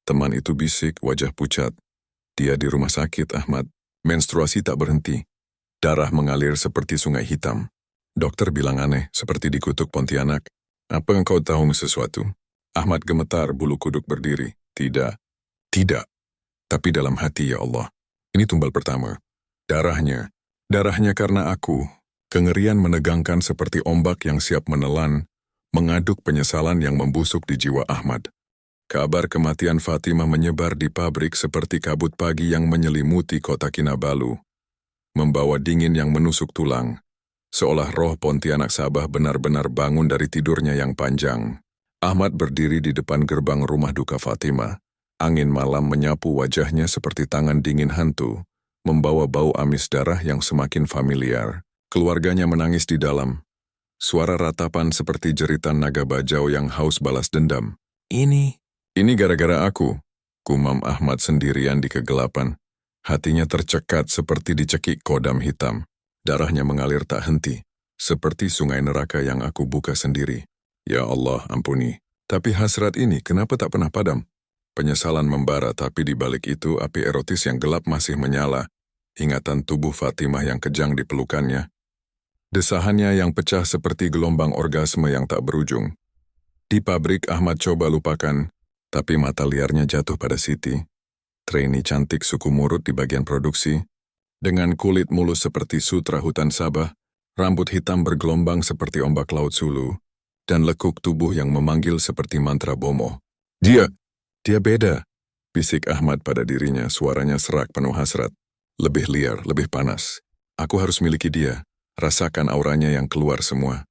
A: Teman itu bisik, wajah pucat. "Dia di rumah sakit, Ahmad. Menstruasi tak berhenti. Darah mengalir seperti sungai hitam. Dokter bilang aneh, seperti dikutuk Pontianak." "Apa engkau tahu sesuatu?" Ahmad gemetar, bulu kuduk berdiri. Tidak. Tapi dalam hati, ya Allah. Ini tumbal pertama. Darahnya karena aku. Kengerian menegangkan seperti ombak yang siap menelan, mengaduk penyesalan yang membusuk di jiwa Ahmad. Kabar kematian Fatimah menyebar di pabrik seperti kabut pagi yang menyelimuti kota Kinabalu, membawa dingin yang menusuk tulang, seolah roh Pontianak Sabah benar-benar bangun dari tidurnya yang panjang. Ahmad berdiri di depan gerbang rumah duka Fatimah. Angin malam menyapu wajahnya seperti tangan dingin hantu, membawa bau amis darah yang semakin familiar. Keluarganya menangis di dalam. Suara ratapan seperti jeritan naga bajau yang haus balas dendam. Ini gara-gara aku, gumam Ahmad sendirian di kegelapan. Hatinya tercekat seperti dicekik kodam hitam. Darahnya mengalir tak henti, seperti sungai neraka yang aku buka sendiri. Ya Allah, ampuni. Tapi hasrat ini kenapa tak pernah padam? Penyesalan membara, tapi di balik itu api erotis yang gelap masih menyala. Ingatan tubuh Fatimah yang kejang di pelukannya. Desahannya yang pecah seperti gelombang orgasme yang tak berujung. Di pabrik Ahmad coba lupakan, tapi mata liarnya jatuh pada Siti. Trainee cantik suku Murut di bagian produksi. Dengan kulit mulus seperti sutra hutan Sabah, rambut hitam bergelombang seperti ombak laut Sulu, dan lekuk tubuh yang memanggil seperti mantra Bomo. Dia beda, bisik Ahmad pada dirinya, suaranya serak penuh hasrat. Lebih liar, lebih panas. Aku harus miliki dia, rasakan auranya yang keluar semua.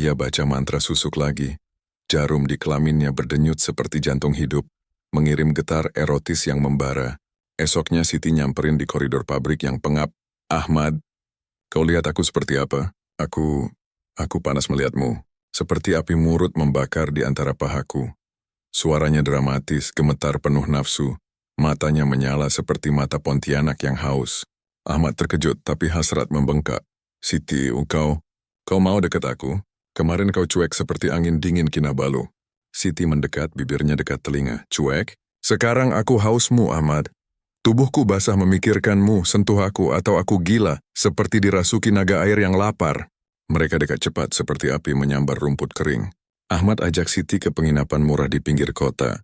A: Ia baca mantra susuk lagi. Jarum di kelaminnya berdenyut seperti jantung hidup, mengirim getar erotis yang membara. Esoknya Siti nyamperin di koridor pabrik yang pengap. Ahmad, kau lihat aku seperti apa? Aku panas melihatmu. Seperti api murut membakar di antara pahaku. Suaranya dramatis, gemetar penuh nafsu. Matanya menyala seperti mata Pontianak yang haus. Ahmad terkejut, tapi hasrat membengkak. Siti, kau mau dekat aku? Kemarin kau cuek seperti angin dingin Kinabalu. Siti mendekat, bibirnya dekat telinga. Cuek? Sekarang aku hausmu, Ahmad. Tubuhku basah memikirkanmu, sentuh aku atau aku gila, seperti dirasuki naga air yang lapar. Mereka dekat cepat seperti api menyambar rumput kering. Ahmad ajak Siti ke penginapan murah di pinggir kota.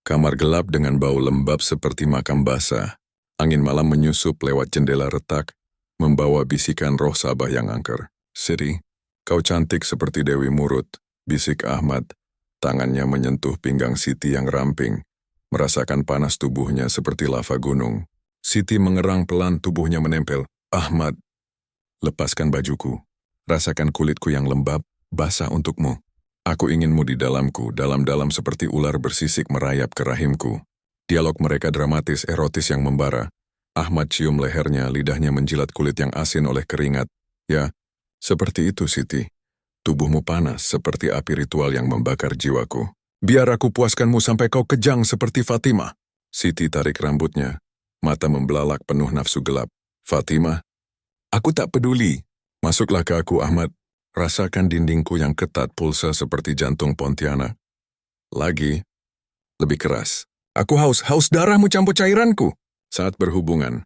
A: Kamar gelap dengan bau lembab seperti makam basah. Angin malam menyusup lewat jendela retak, membawa bisikan roh Sabah yang angker. Siti, kau cantik seperti Dewi Murut, bisik Ahmad. Tangannya menyentuh pinggang Siti yang ramping, merasakan panas tubuhnya seperti lava gunung. Siti mengerang pelan, tubuhnya menempel. Ahmad, lepaskan bajuku. Rasakan kulitku yang lembab, basah untukmu. Aku inginmu di dalamku, dalam-dalam seperti ular bersisik merayap ke rahimku. Dialog mereka dramatis, erotis yang membara. Ahmad cium lehernya, lidahnya menjilat kulit yang asin oleh keringat. Ya, seperti itu Siti. Tubuhmu panas seperti api ritual yang membakar jiwaku. Biar aku puaskanmu sampai kau kejang seperti Fatimah. Siti tarik rambutnya. Mata membelalak penuh nafsu gelap. Fatimah, aku tak peduli. Masuklah ke aku, Ahmad. Rasakan dindingku yang ketat pulsa seperti jantung Pontianak. Lagi, lebih keras. Aku haus darahmu campur cairanku. Saat berhubungan,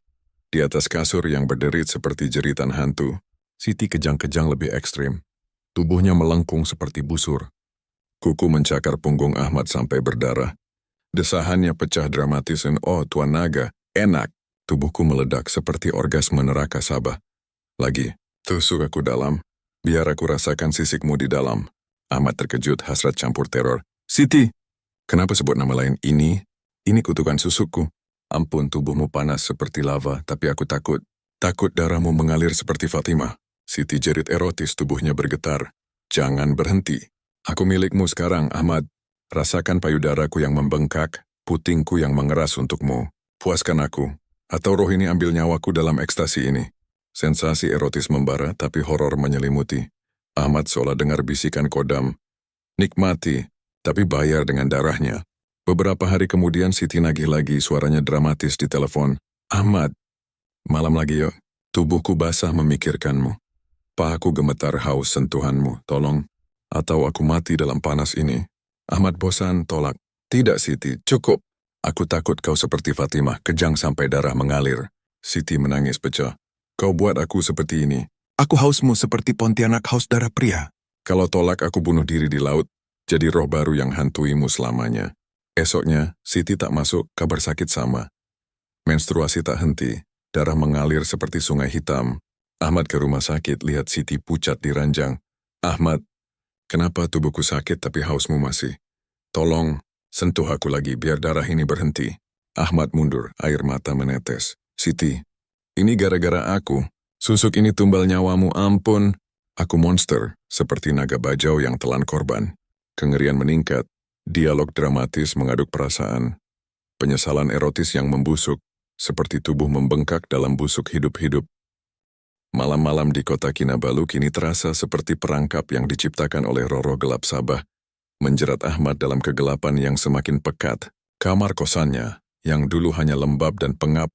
A: di atas kasur yang berderit seperti jeritan hantu, Siti kejang-kejang lebih ekstrim. Tubuhnya melengkung seperti busur. Kuku mencakar punggung Ahmad sampai berdarah. Desahannya pecah dramatis dan oh tuan naga, enak. Tubuhku meledak seperti orgasme neraka Sabah. Lagi, tusuk aku dalam. Biar aku rasakan sisikmu di dalam. Ahmad terkejut, hasrat campur teror. Siti, kenapa sebut nama lain ini? Ini kutukan susukku. Ampun, tubuhmu panas seperti lava, tapi aku takut. Takut darahmu mengalir seperti Fatimah. Siti jerit erotis, tubuhnya bergetar. Jangan berhenti. Aku milikmu sekarang, Ahmad. Rasakan payudaraku yang membengkak, putingku yang mengeras untukmu. Puaskan aku. Atau roh ini ambil nyawaku dalam ekstasi ini. Sensasi erotis membara, tapi horor menyelimuti. Ahmad seolah dengar bisikan kodam. Nikmati, tapi bayar dengan darahnya. Beberapa hari kemudian Siti nagih lagi, suaranya dramatis di telepon. Ahmad, malam lagi yuk. Tubuhku basah memikirkanmu. Pahaku gemetar haus sentuhanmu, tolong. Atau aku mati dalam panas ini. Ahmad bosan, tolak. Tidak Siti, cukup. Aku takut kau seperti Fatimah, kejang sampai darah mengalir. Siti menangis pecah. Kau buat aku seperti ini. Aku hausmu seperti Pontianak haus darah pria. Kalau tolak aku bunuh diri di laut, jadi roh baru yang hantuimu selamanya. Esoknya, Siti tak masuk, kabar sakit sama. Menstruasi tak henti, darah mengalir seperti sungai hitam. Ahmad ke rumah sakit lihat Siti pucat di ranjang. Ahmad, kenapa tubuhku sakit tapi hausmu masih? Tolong, sentuh aku lagi biar darah ini berhenti. Ahmad mundur, air mata menetes. Siti, ini gara-gara aku. Susuk ini tumbal nyawamu, ampun. Aku monster, seperti naga bajau yang telan korban. Kengerian meningkat, dialog dramatis mengaduk perasaan. Penyesalan erotis yang membusuk, seperti tubuh membengkak dalam busuk hidup-hidup. Malam-malam di kota Kinabalu kini terasa seperti perangkap yang diciptakan oleh Roro Gelap Sabah, menjerat Ahmad dalam kegelapan yang semakin pekat. Kamar kosannya, yang dulu hanya lembab dan pengap,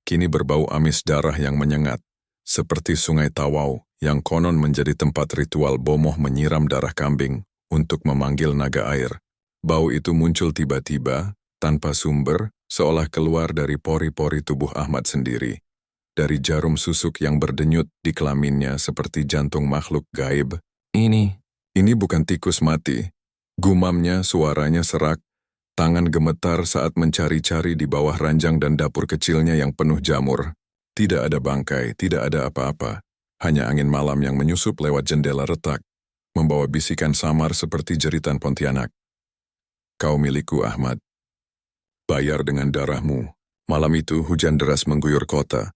A: kini berbau amis darah yang menyengat, seperti sungai Tawau yang konon menjadi tempat ritual bomoh menyiram darah kambing untuk memanggil naga air. Bau itu muncul tiba-tiba, tanpa sumber, seolah keluar dari pori-pori tubuh Ahmad sendiri. Dari jarum susuk yang berdenyut di kelaminnya seperti jantung makhluk gaib. Ini bukan tikus mati. Gumamnya, suaranya serak, tangan gemetar saat mencari-cari di bawah ranjang dan dapur kecilnya yang penuh jamur. Tidak ada bangkai, tidak ada apa-apa. Hanya angin malam yang menyusup lewat jendela retak, membawa bisikan samar seperti jeritan Pontianak. Kau milikku, Ahmad. Bayar dengan darahmu. Malam itu hujan deras mengguyur kota.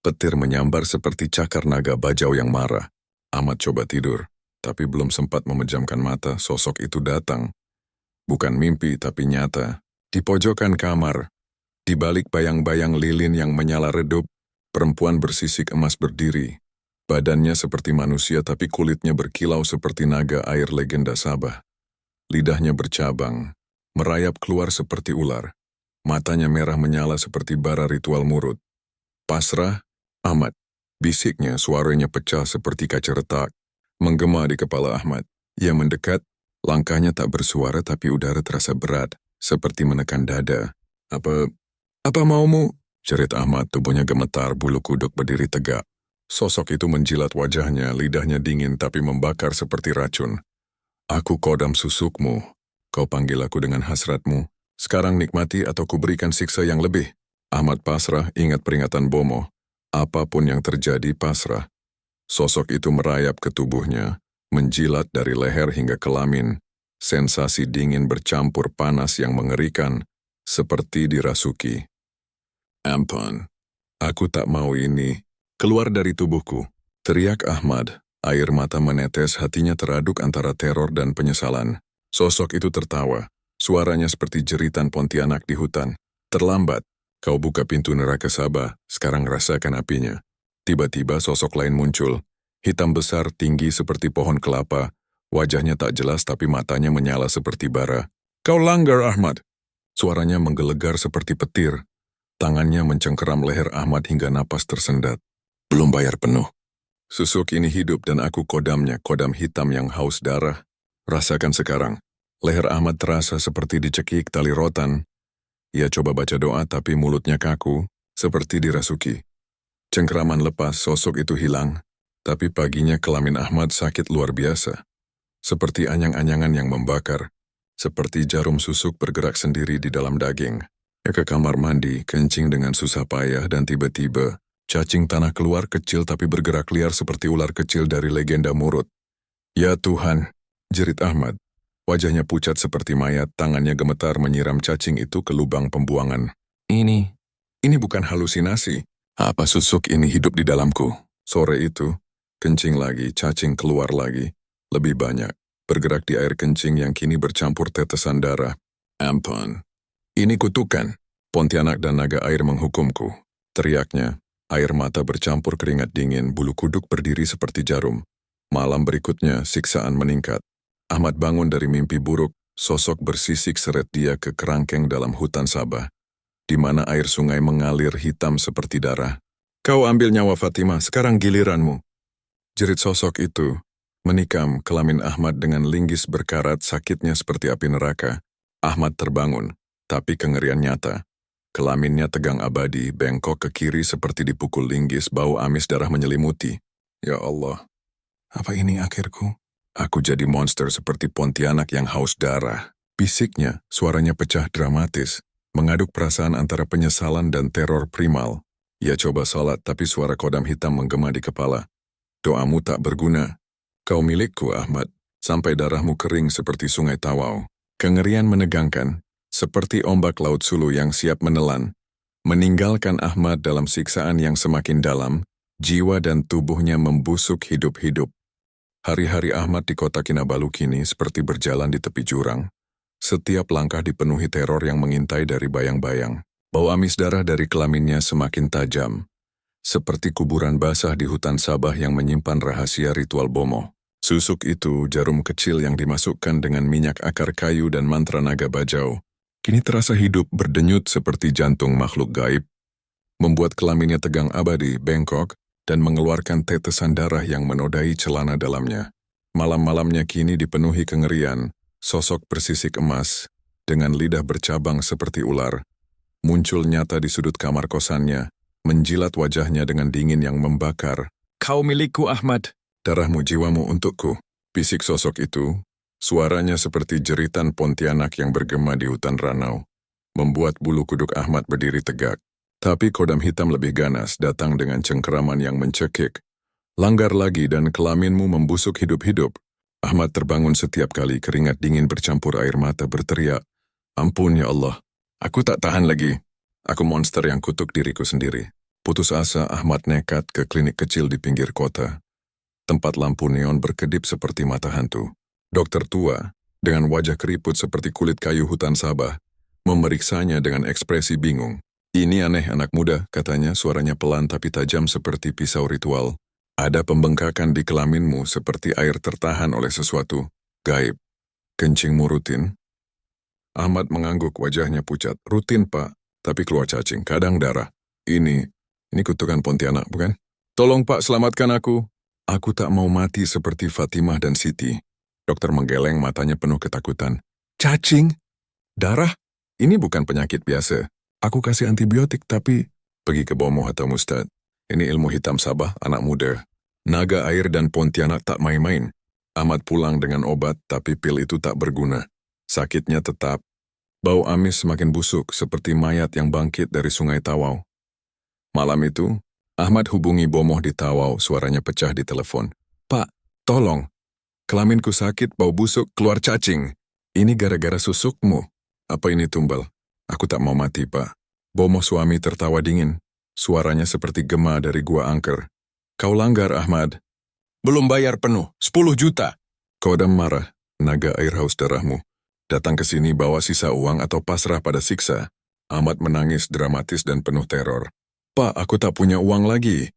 A: Petir menyambar seperti cakar naga bajau yang marah. Ahmad coba tidur, tapi belum sempat memejamkan mata, sosok itu datang. Bukan mimpi, tapi nyata. Di pojokan kamar, di balik bayang-bayang lilin yang menyala redup, perempuan bersisik emas berdiri. Badannya seperti manusia, tapi kulitnya berkilau seperti naga air legenda Sabah. Lidahnya bercabang, merayap keluar seperti ular. Matanya merah menyala seperti bara ritual murut. Pasrah, Ahmad. Bisiknya, suaranya pecah seperti kaca retak, menggema di kepala Ahmad. Ia mendekat, langkahnya tak bersuara tapi udara terasa berat, seperti menekan dada. Apa maumu? Jerit Ahmad, tubuhnya gemetar, bulu kuduk berdiri tegak. Sosok itu menjilat wajahnya, lidahnya dingin tapi membakar seperti racun. Aku kodam susukmu. Kau panggil aku dengan hasratmu. Sekarang nikmati atau kuberikan siksa yang lebih. Ahmad pasrah, ingat peringatan Bomo. Apapun yang terjadi, pasrah. Sosok itu merayap ke tubuhnya, menjilat dari leher hingga kelamin. Sensasi dingin bercampur panas yang mengerikan, seperti dirasuki. Ampun, aku tak mau ini. Keluar dari tubuhku. Teriak Ahmad, air mata menetes, hatinya teraduk antara teror dan penyesalan. Sosok itu tertawa. Suaranya seperti jeritan Pontianak di hutan. Terlambat. Kau buka pintu neraka Sabah, sekarang rasakan apinya. Tiba-tiba sosok lain muncul. Hitam besar, tinggi seperti pohon kelapa. Wajahnya tak jelas tapi matanya menyala seperti bara. Kau langgar, Ahmad. Suaranya menggelegar seperti petir. Tangannya mencengkeram leher Ahmad hingga napas tersendat. Belum bayar penuh. Susuk ini hidup dan aku kodamnya, kodam hitam yang haus darah. Rasakan sekarang. Leher Ahmad terasa seperti dicekik tali rotan. Ia coba baca doa tapi mulutnya kaku, seperti dirasuki. Cengkeraman lepas, sosok itu hilang. Tapi paginya kelamin Ahmad sakit luar biasa. Seperti anyang-anyangan yang membakar. Seperti jarum susuk bergerak sendiri di dalam daging. Ia ke kamar mandi, kencing dengan susah payah dan tiba-tiba, cacing tanah keluar kecil tapi bergerak liar seperti ular kecil dari legenda murut. Ya Tuhan, jerit Ahmad. Wajahnya pucat seperti mayat, tangannya gemetar menyiram cacing itu ke lubang pembuangan. Ini bukan halusinasi. Apa susuk ini hidup di dalamku? Sore itu, kencing lagi, cacing keluar lagi. Lebih banyak, bergerak di air kencing yang kini bercampur tetesan darah. Ampun. Ini kutukan. Pontianak dan naga air menghukumku. Teriaknya, air mata bercampur keringat dingin, bulu kuduk berdiri seperti jarum. Malam berikutnya, siksaan meningkat. Ahmad bangun dari mimpi buruk, sosok bersisik seret dia ke kerangkeng dalam hutan Sabah, di mana air sungai mengalir hitam seperti darah. Kau ambil nyawa Fatimah, sekarang giliranmu. Jerit sosok itu, menikam kelamin Ahmad dengan linggis berkarat, sakitnya seperti api neraka. Ahmad terbangun, tapi kengerian nyata. Kelaminnya tegang abadi, bengkok ke kiri seperti dipukul linggis, bau amis darah menyelimuti. Ya Allah, apa ini akhirku? Aku jadi monster seperti Pontianak yang haus darah. Bisiknya, suaranya pecah dramatis, mengaduk perasaan antara penyesalan dan teror primal. Ia coba salat tapi suara kodam hitam menggema di kepala. Doamu tak berguna. Kau milikku, Ahmad, sampai darahmu kering seperti sungai Tawau. Kengerian menegangkan, seperti ombak laut Sulu yang siap menelan. Meninggalkan Ahmad dalam siksaan yang semakin dalam, jiwa dan tubuhnya membusuk hidup-hidup. Hari-hari Ahmad di kota Kinabalu kini seperti berjalan di tepi jurang. Setiap langkah dipenuhi teror yang mengintai dari bayang-bayang. Bau amis darah dari kelaminnya semakin tajam. Seperti kuburan basah di hutan Sabah yang menyimpan rahasia ritual Bomo. Susuk itu jarum kecil yang dimasukkan dengan minyak akar kayu dan mantra naga bajau. Kini terasa hidup berdenyut seperti jantung makhluk gaib. Membuat kelaminnya tegang abadi, bengkok, dan mengeluarkan tetesan darah yang menodai celana dalamnya. Malam-malamnya kini dipenuhi kengerian, sosok bersisik emas, dengan lidah bercabang seperti ular. Muncul nyata di sudut kamar kosannya, menjilat wajahnya dengan dingin yang membakar. Kau milikku, Ahmad. Darahmu jiwamu untukku. Bisik sosok itu, suaranya seperti jeritan Pontianak yang bergema di hutan ranau. Membuat bulu kuduk Ahmad berdiri tegak. Tapi kodam hitam lebih ganas datang dengan cengkeraman yang mencekik. Langgar lagi dan kelaminmu membusuk hidup-hidup. Ahmad terbangun setiap kali keringat dingin bercampur air mata berteriak. Ampun ya Allah, aku tak tahan lagi. Aku monster yang kutuk diriku sendiri. Putus asa, Ahmad nekat ke klinik kecil di pinggir kota. Tempat lampu neon berkedip seperti mata hantu. Dokter tua, dengan wajah keriput seperti kulit kayu hutan Sabah, memeriksanya dengan ekspresi bingung. Ini aneh anak muda, katanya, suaranya pelan tapi tajam seperti pisau ritual. Ada pembengkakan di kelaminmu seperti air tertahan oleh sesuatu gaib. Kencingmu rutin? Ahmad mengangguk, wajahnya pucat. Rutin, Pak. Tapi keluar cacing, kadang darah. Ini kutukan Pontianak, bukan? Tolong, Pak, selamatkan aku. Aku tak mau mati seperti Fatimah dan Siti. Dokter menggeleng, matanya penuh ketakutan. Cacing? Darah? Ini bukan penyakit biasa. Aku kasih antibiotik, tapi... Pergi ke Bomo atau Mustad. Ini ilmu hitam Sabah, anak muda. Naga air dan Pontianak tak main-main. Ahmad pulang dengan obat, tapi pil itu tak berguna. Sakitnya tetap. Bau amis semakin busuk, seperti mayat yang bangkit dari sungai Tawau. Malam itu, Ahmad hubungi Bomoh di Tawau, suaranya pecah di telepon. Pak, tolong. Kelaminku sakit, bau busuk, keluar cacing. Ini gara-gara susukmu. Apa ini tumbal? Aku tak mau mati, Pak. Bomoh suami tertawa dingin. Suaranya seperti gema dari gua angker. Kau langgar, Ahmad. Belum bayar penuh, 10 juta. Kodam marah, naga air haus darahmu. Datang ke sini bawa sisa uang atau pasrah pada siksa. Ahmad menangis dramatis dan penuh teror. Pak, aku tak punya uang lagi.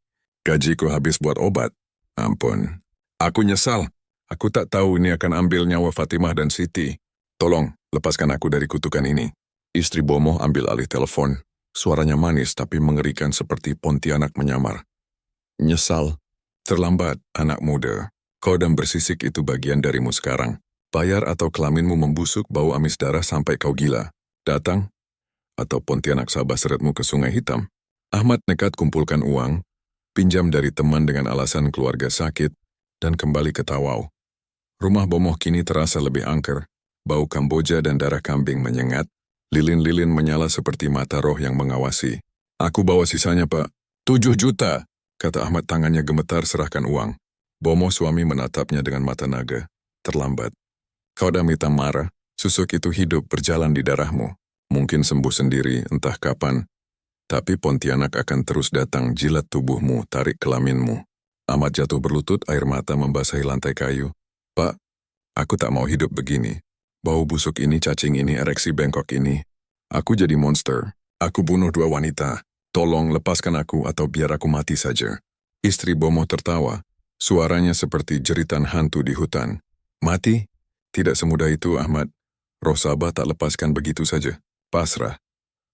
A: Gajiku habis buat obat. Ampun. Aku nyesal. Aku tak tahu ini akan ambil nyawa Fatimah dan Siti. Tolong, lepaskan aku dari kutukan ini. Istri Bomoh ambil alih telepon. Suaranya manis tapi mengerikan seperti Pontianak menyamar. Nyesal. Terlambat, anak muda. Kodam bersisik itu bagian darimu sekarang. Bayar atau kelaminmu membusuk bau amis darah sampai kau gila. Datang, atau Pontianak Sabah seretmu ke Sungai Hitam. Ahmad nekat kumpulkan uang, pinjam dari teman dengan alasan keluarga sakit, dan kembali ke Tawau. Rumah Bomoh kini terasa lebih angker. Bau Kamboja dan darah kambing menyengat. Lilin-lilin menyala seperti mata roh yang mengawasi. Aku bawa sisanya, Pak. 7 juta, kata Ahmad, tangannya gemetar serahkan uang. Bomoh suami menatapnya dengan mata naga. Terlambat. Kodam hitam marah, susuk itu hidup berjalan di darahmu. Mungkin sembuh sendiri, entah kapan. Tapi Pontianak akan terus datang jilat tubuhmu, tarik kelaminmu. Ahmad jatuh berlutut, air mata membasahi lantai kayu. Pak, aku tak mau hidup begini. Bau busuk ini, cacing ini, ereksi bengkok ini. Aku jadi monster. Aku bunuh 2 wanita. Tolong lepaskan aku atau biar aku mati saja. Istri Bomoh tertawa. Suaranya seperti jeritan hantu di hutan. Mati? Tidak semudah itu, Ahmad. Roh Sabah tak lepaskan begitu saja. Pasrah.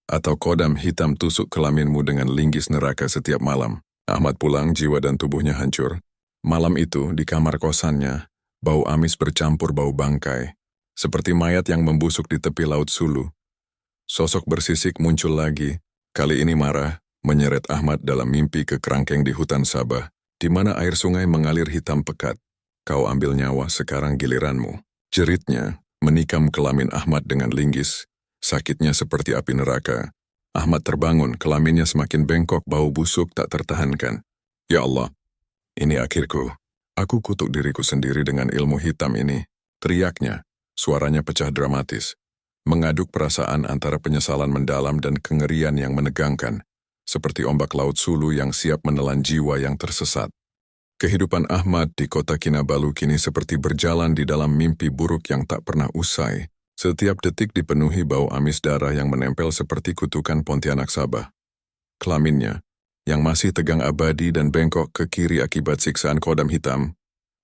A: Atau kodam hitam tusuk kelaminmu dengan linggis neraka setiap malam. Ahmad pulang, jiwa dan tubuhnya hancur. Malam itu, di kamar kosannya, bau amis bercampur bau bangkai. Seperti mayat yang membusuk di tepi laut Sulu. Sosok bersisik muncul lagi. Kali ini marah, menyeret Ahmad dalam mimpi ke kerangkeng di hutan Sabah, di mana air sungai mengalir hitam pekat. Kau ambil nyawa, sekarang giliranmu. Jeritnya menikam kelamin Ahmad dengan linggis. Sakitnya seperti api neraka. Ahmad terbangun, kelaminnya semakin bengkok, bau busuk tak tertahankan. Ya Allah, ini akhirku. Aku kutuk diriku sendiri dengan ilmu hitam ini. Teriaknya, suaranya pecah dramatis. Mengaduk perasaan antara penyesalan mendalam dan kengerian yang menegangkan. Seperti ombak laut Sulu yang siap menelan jiwa yang tersesat. Kehidupan Ahmad di kota Kinabalu kini seperti berjalan di dalam mimpi buruk yang tak pernah usai. Setiap detik dipenuhi bau amis darah yang menempel seperti kutukan Pontianak Sabah. Kelaminnya, yang masih tegang abadi dan bengkok ke kiri akibat siksaan kodam hitam,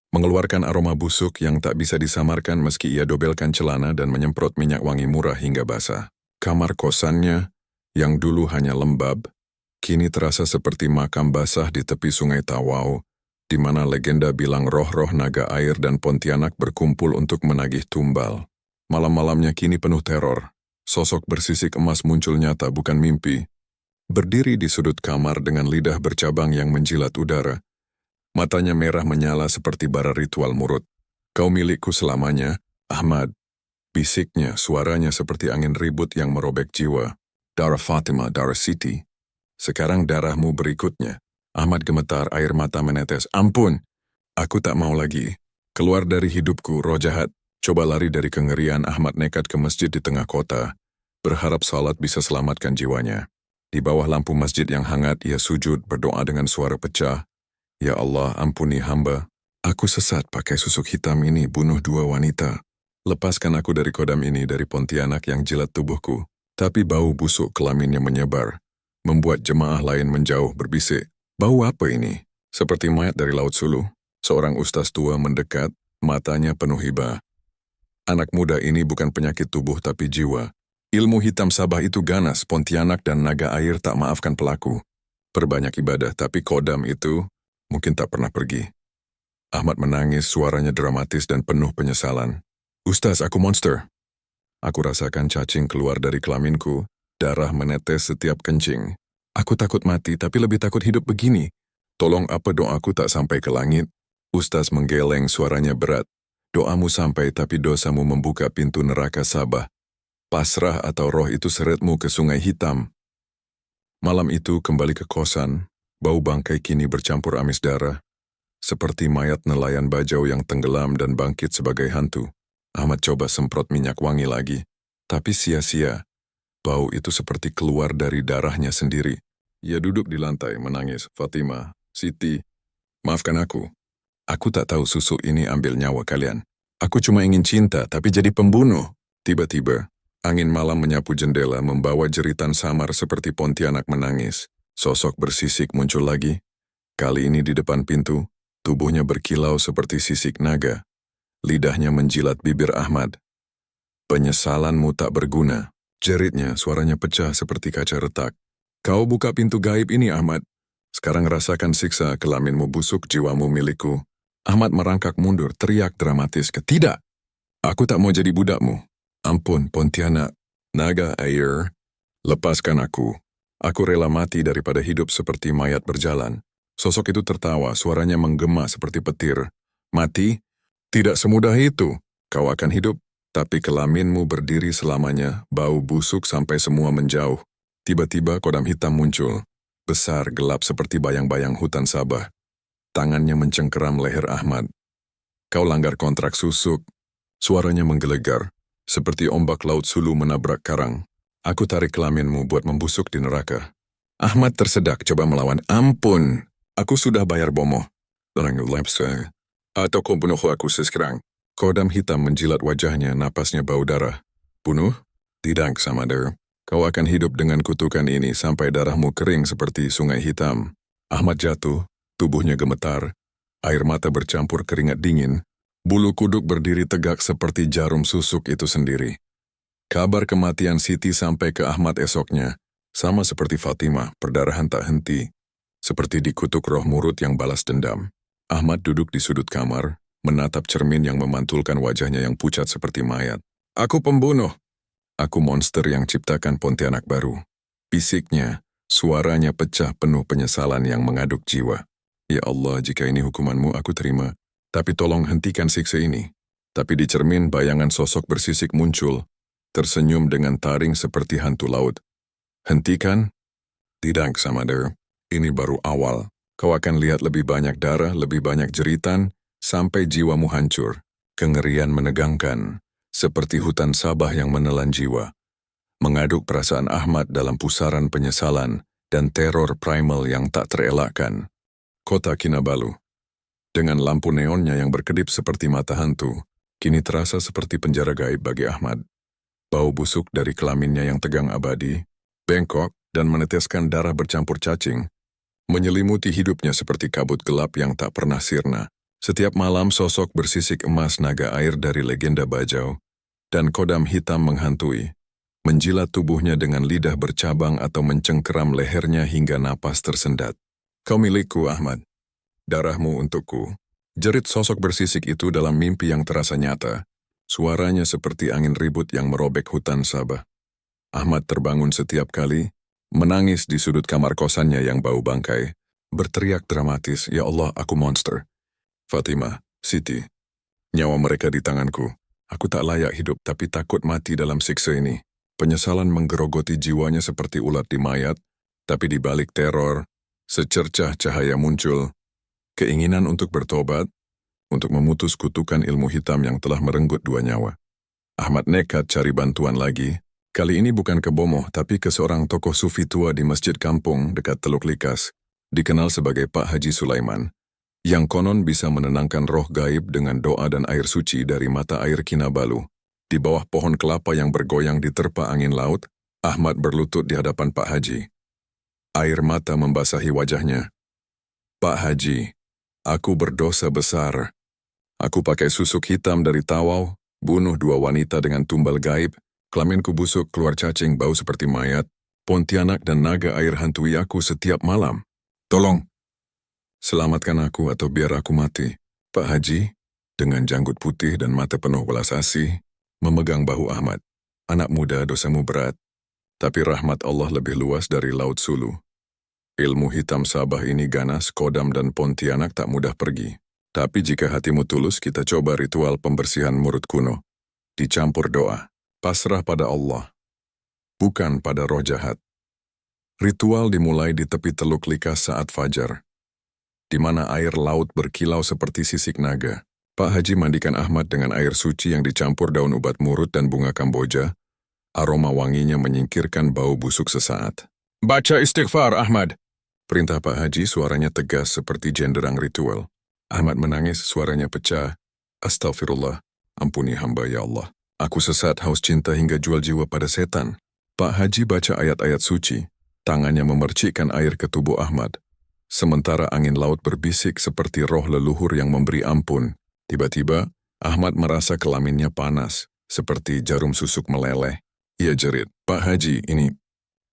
A: mengeluarkan aroma busuk yang tak bisa disamarkan meski ia dobelkan celana dan menyemprot minyak wangi murah hingga basah. Kamar kosannya, yang dulu hanya lembab, kini terasa seperti makam basah di tepi sungai Tawau, di mana legenda bilang roh-roh naga air dan Pontianak berkumpul untuk menagih tumbal. Malam-malamnya kini penuh teror. Sosok bersisik emas muncul nyata, bukan mimpi. Berdiri di sudut kamar dengan lidah bercabang yang menjilat udara. Matanya merah menyala seperti bara ritual murut. Kau milikku selamanya, Ahmad. Bisiknya, suaranya seperti angin ribut yang merobek jiwa. Darah Fatima, darah Siti. Sekarang darahmu berikutnya. Ahmad gemetar, air mata menetes. Ampun, aku tak mau lagi. Keluar dari hidupku, roh jahat. Coba lari dari kengerian. Ahmad nekat ke masjid di tengah kota, berharap salat bisa selamatkan jiwanya. Di bawah lampu masjid yang hangat, ia sujud, berdoa dengan suara pecah. Ya Allah, ampuni hamba. Aku sesat pakai susuk hitam ini, bunuh 2 wanita. Lepaskan aku dari kodam ini, dari Pontianak yang jilat tubuhku. Tapi bau busuk kelaminnya menyebar, membuat jemaah lain menjauh berbisik. Bau apa ini? Seperti mayat dari Laut Sulu. Seorang ustaz tua mendekat, matanya penuh hibah. Anak muda ini bukan penyakit tubuh tapi jiwa. Ilmu hitam Sabah itu ganas, Pontianak dan naga air tak maafkan pelaku. Perbanyak ibadah, tapi kodam itu mungkin tak pernah pergi. Ahmad menangis, suaranya dramatis dan penuh penyesalan. Ustaz, aku monster. Aku rasakan cacing keluar dari kelaminku, darah menetes setiap kencing. Aku takut mati, tapi lebih takut hidup begini. Tolong apa doaku tak sampai ke langit? Ustaz menggeleng, suaranya berat. Doamu sampai, tapi dosamu membuka pintu neraka Sabah. Pasrah atau roh itu seretmu ke sungai hitam. Malam itu kembali ke kosan, bau bangkai kini bercampur amis darah. Seperti mayat nelayan bajau yang tenggelam dan bangkit sebagai hantu. Ahmad coba semprot minyak wangi lagi, tapi sia-sia. Bau itu seperti keluar dari darahnya sendiri. Ia duduk di lantai menangis. Fatima, Siti, maafkan aku. Aku tak tahu susuk ini ambil nyawa kalian. Aku cuma ingin cinta, tapi jadi pembunuh. Tiba-tiba, angin malam menyapu jendela membawa jeritan samar seperti Pontianak menangis. Sosok bersisik muncul lagi. Kali ini di depan pintu, tubuhnya berkilau seperti sisik naga. Lidahnya menjilat bibir Ahmad. Penyesalanmu tak berguna. Jeritnya, suaranya pecah seperti kaca retak. Kau buka pintu gaib ini, Ahmad. Sekarang rasakan siksa, kelaminmu busuk, jiwamu milikku. Ahmad merangkak mundur, teriak dramatis. Tidak, aku tak mau jadi budakmu. Ampun, Pontianak, naga air, lepaskan aku. Aku rela mati daripada hidup seperti mayat berjalan. Sosok itu tertawa, suaranya menggema seperti petir. Mati? Tidak semudah itu. Kau akan hidup, tapi kelaminmu berdiri selamanya, bau busuk sampai semua menjauh. Tiba-tiba kodam hitam muncul, besar, gelap seperti bayang-bayang hutan Sabah. Tangannya mencengkeram leher Ahmad. Kau langgar kontrak susuk. Suaranya menggelegar, seperti ombak laut Sulu menabrak karang. Aku tarik kelaminmu buat membusuk di neraka. Ahmad tersedak, coba melawan. Ampun, aku sudah bayar bomoh. Atau kau bunuh aku sekarang. Kodam hitam menjilat wajahnya, napasnya bau darah. Bunuh? Tidak, Samader. Kau akan hidup dengan kutukan ini sampai darahmu kering seperti sungai hitam. Ahmad jatuh, tubuhnya gemetar, air mata bercampur keringat dingin, bulu kuduk berdiri tegak seperti jarum susuk itu sendiri. Kabar kematian Siti sampai ke Ahmad esoknya, sama seperti Fatimah, perdarahan tak henti, seperti dikutuk roh murut yang balas dendam. Ahmad duduk di sudut kamar, menatap cermin yang memantulkan wajahnya yang pucat seperti mayat. Aku pembunuh. Aku monster yang ciptakan Pontianak baru. Bisiknya, suaranya pecah penuh penyesalan yang mengaduk jiwa. Ya Allah, jika ini hukumanmu aku terima, tapi tolong hentikan siksa ini. Tapi di cermin bayangan sosok bersisik muncul, tersenyum dengan taring seperti hantu laut. Hentikan? Tidak, Samader. Ini baru awal. Kau akan lihat lebih banyak darah, lebih banyak jeritan, sampai jiwamu hancur. Kengerian menegangkan, seperti hutan Sabah yang menelan jiwa. Mengaduk perasaan Ahmad dalam pusaran penyesalan dan teror primal yang tak terelakkan. Kota Kinabalu, dengan lampu neonnya yang berkedip seperti mata hantu, kini terasa seperti penjara gaib bagi Ahmad. Bau busuk dari kelaminnya yang tegang abadi, bengkok dan meneteskan darah bercampur cacing, menyelimuti hidupnya seperti kabut gelap yang tak pernah sirna. Setiap malam sosok bersisik emas naga air dari legenda Bajau, dan kodam hitam menghantui, menjilat tubuhnya dengan lidah bercabang atau mencengkeram lehernya hingga napas tersendat. Kau milikku, Ahmad. Darahmu untukku. Jerit sosok bersisik itu dalam mimpi yang terasa nyata. Suaranya seperti angin ribut yang merobek hutan Sabah. Ahmad terbangun setiap kali, menangis di sudut kamar kosannya yang bau bangkai, berteriak dramatis, "Ya Allah, aku monster. Fatimah, Siti, nyawa mereka di tanganku. Aku tak layak hidup tapi takut mati dalam siksa ini." Penyesalan menggerogoti jiwanya seperti ulat di mayat, tapi di balik teror, secercah cahaya muncul. Keinginan untuk bertobat, untuk memutus kutukan ilmu hitam yang telah merenggut dua nyawa. Ahmad nekat cari bantuan lagi. Kali ini bukan ke Bomoh, tapi ke seorang tokoh sufi tua di masjid kampung dekat Teluk Likas, dikenal sebagai Pak Haji Sulaiman, yang konon bisa menenangkan roh gaib dengan doa dan air suci dari mata air Kinabalu. Di bawah pohon kelapa yang bergoyang diterpa angin laut, Ahmad berlutut di hadapan Pak Haji. Air mata membasahi wajahnya. "Pak Haji, aku berdosa besar. Aku pakai susuk hitam dari Tawau, bunuh dua wanita dengan tumbal gaib, kelaminku busuk keluar cacing bau seperti mayat, Pontianak dan naga air hantui aku setiap malam. Tolong, selamatkan aku atau biar aku mati." Pak Haji, dengan janggut putih dan mata penuh welas asih, memegang bahu Ahmad. "Anak muda, dosamu berat, tapi rahmat Allah lebih luas dari Laut Sulu. Ilmu hitam Sabah ini ganas, Kodam dan Pontianak tak mudah pergi. Tapi jika hatimu tulus, kita coba ritual pembersihan murid kuno. Dicampur doa, pasrah pada Allah, bukan pada roh jahat." Ritual dimulai di tepi Teluk Likas saat fajar, di mana air laut berkilau seperti sisik naga. Pak Haji mandikan Ahmad dengan air suci yang dicampur daun ubat murut dan bunga kamboja. Aroma wanginya menyingkirkan bau busuk sesaat. "Baca istighfar, Ahmad," perintah Pak Haji, suaranya tegas seperti jenderang ritual. Ahmad menangis, suaranya pecah. "Astaghfirullah, ampuni hamba ya Allah. Aku sesat haus cinta hingga jual jiwa pada setan." Pak Haji baca ayat-ayat suci, tangannya memercikkan air ke tubuh Ahmad. Sementara angin laut berbisik seperti roh leluhur yang memberi ampun. Tiba-tiba, Ahmad merasa kelaminnya panas, seperti jarum susuk meleleh. Ia jerit, "Pak Haji, ini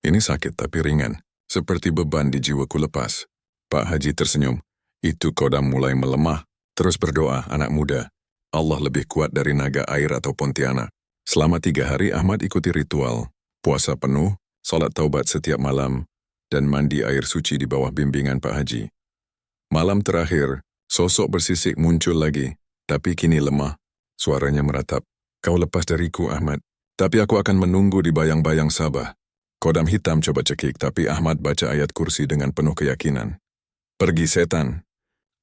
A: sakit tapi ringan, seperti beban di jiwaku lepas." Pak Haji tersenyum. "Itu kodam mulai melemah. Terus berdoa, anak muda. Allah lebih kuat dari naga air atau Pontianak." Selama 3 hari Ahmad ikuti ritual, puasa penuh, salat taubat setiap malam, dan mandi air suci di bawah bimbingan Pak Haji. Malam terakhir, sosok bersisik muncul lagi, tapi kini lemah. Suaranya meratap, "Kau lepas dariku, Ahmad, tapi aku akan menunggu di bayang-bayang Sabah." Kodam hitam coba cekik, tapi Ahmad baca ayat kursi dengan penuh keyakinan. "Pergi setan,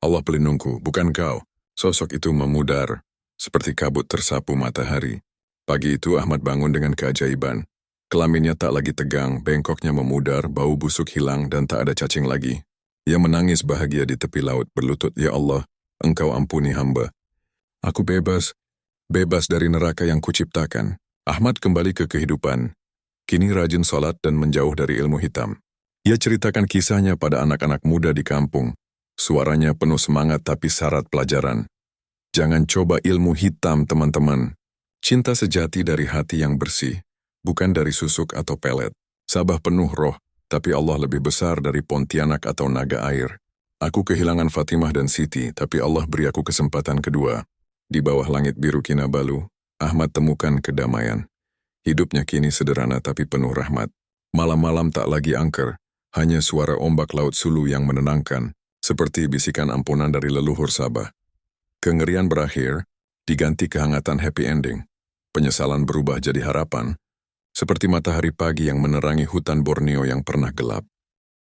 A: Allah pelindungku, bukan kau." Sosok itu memudar, seperti kabut tersapu matahari. Pagi itu Ahmad bangun dengan keajaiban. Kelaminnya tak lagi tegang, bengkoknya memudar, bau busuk hilang dan tak ada cacing lagi. Ia menangis bahagia di tepi laut, berlutut, "Ya Allah, Engkau ampuni hamba. Aku bebas dari neraka yang kuciptakan." Ahmad kembali ke kehidupan. Kini rajin salat dan menjauh dari ilmu hitam. Ia ceritakan kisahnya pada anak-anak muda di kampung. Suaranya penuh semangat tapi syarat pelajaran. Jangan coba ilmu hitam, teman-teman. Cinta sejati dari hati yang bersih, bukan dari susuk atau pelet. Sabah penuh roh, tapi Allah lebih besar dari Pontianak atau naga air. Aku kehilangan Fatimah dan Siti, tapi Allah beri aku kesempatan kedua. Di bawah langit biru Kinabalu, Ahmad temukan kedamaian. Hidupnya kini sederhana tapi penuh rahmat. Malam-malam tak lagi angker, hanya suara ombak Laut Sulu yang menenangkan, seperti bisikan ampunan dari leluhur Sabah. Kengerian berakhir, diganti kehangatan happy ending. Penyesalan berubah jadi harapan. seperti matahari pagi yang menerangi hutan Borneo yang pernah gelap.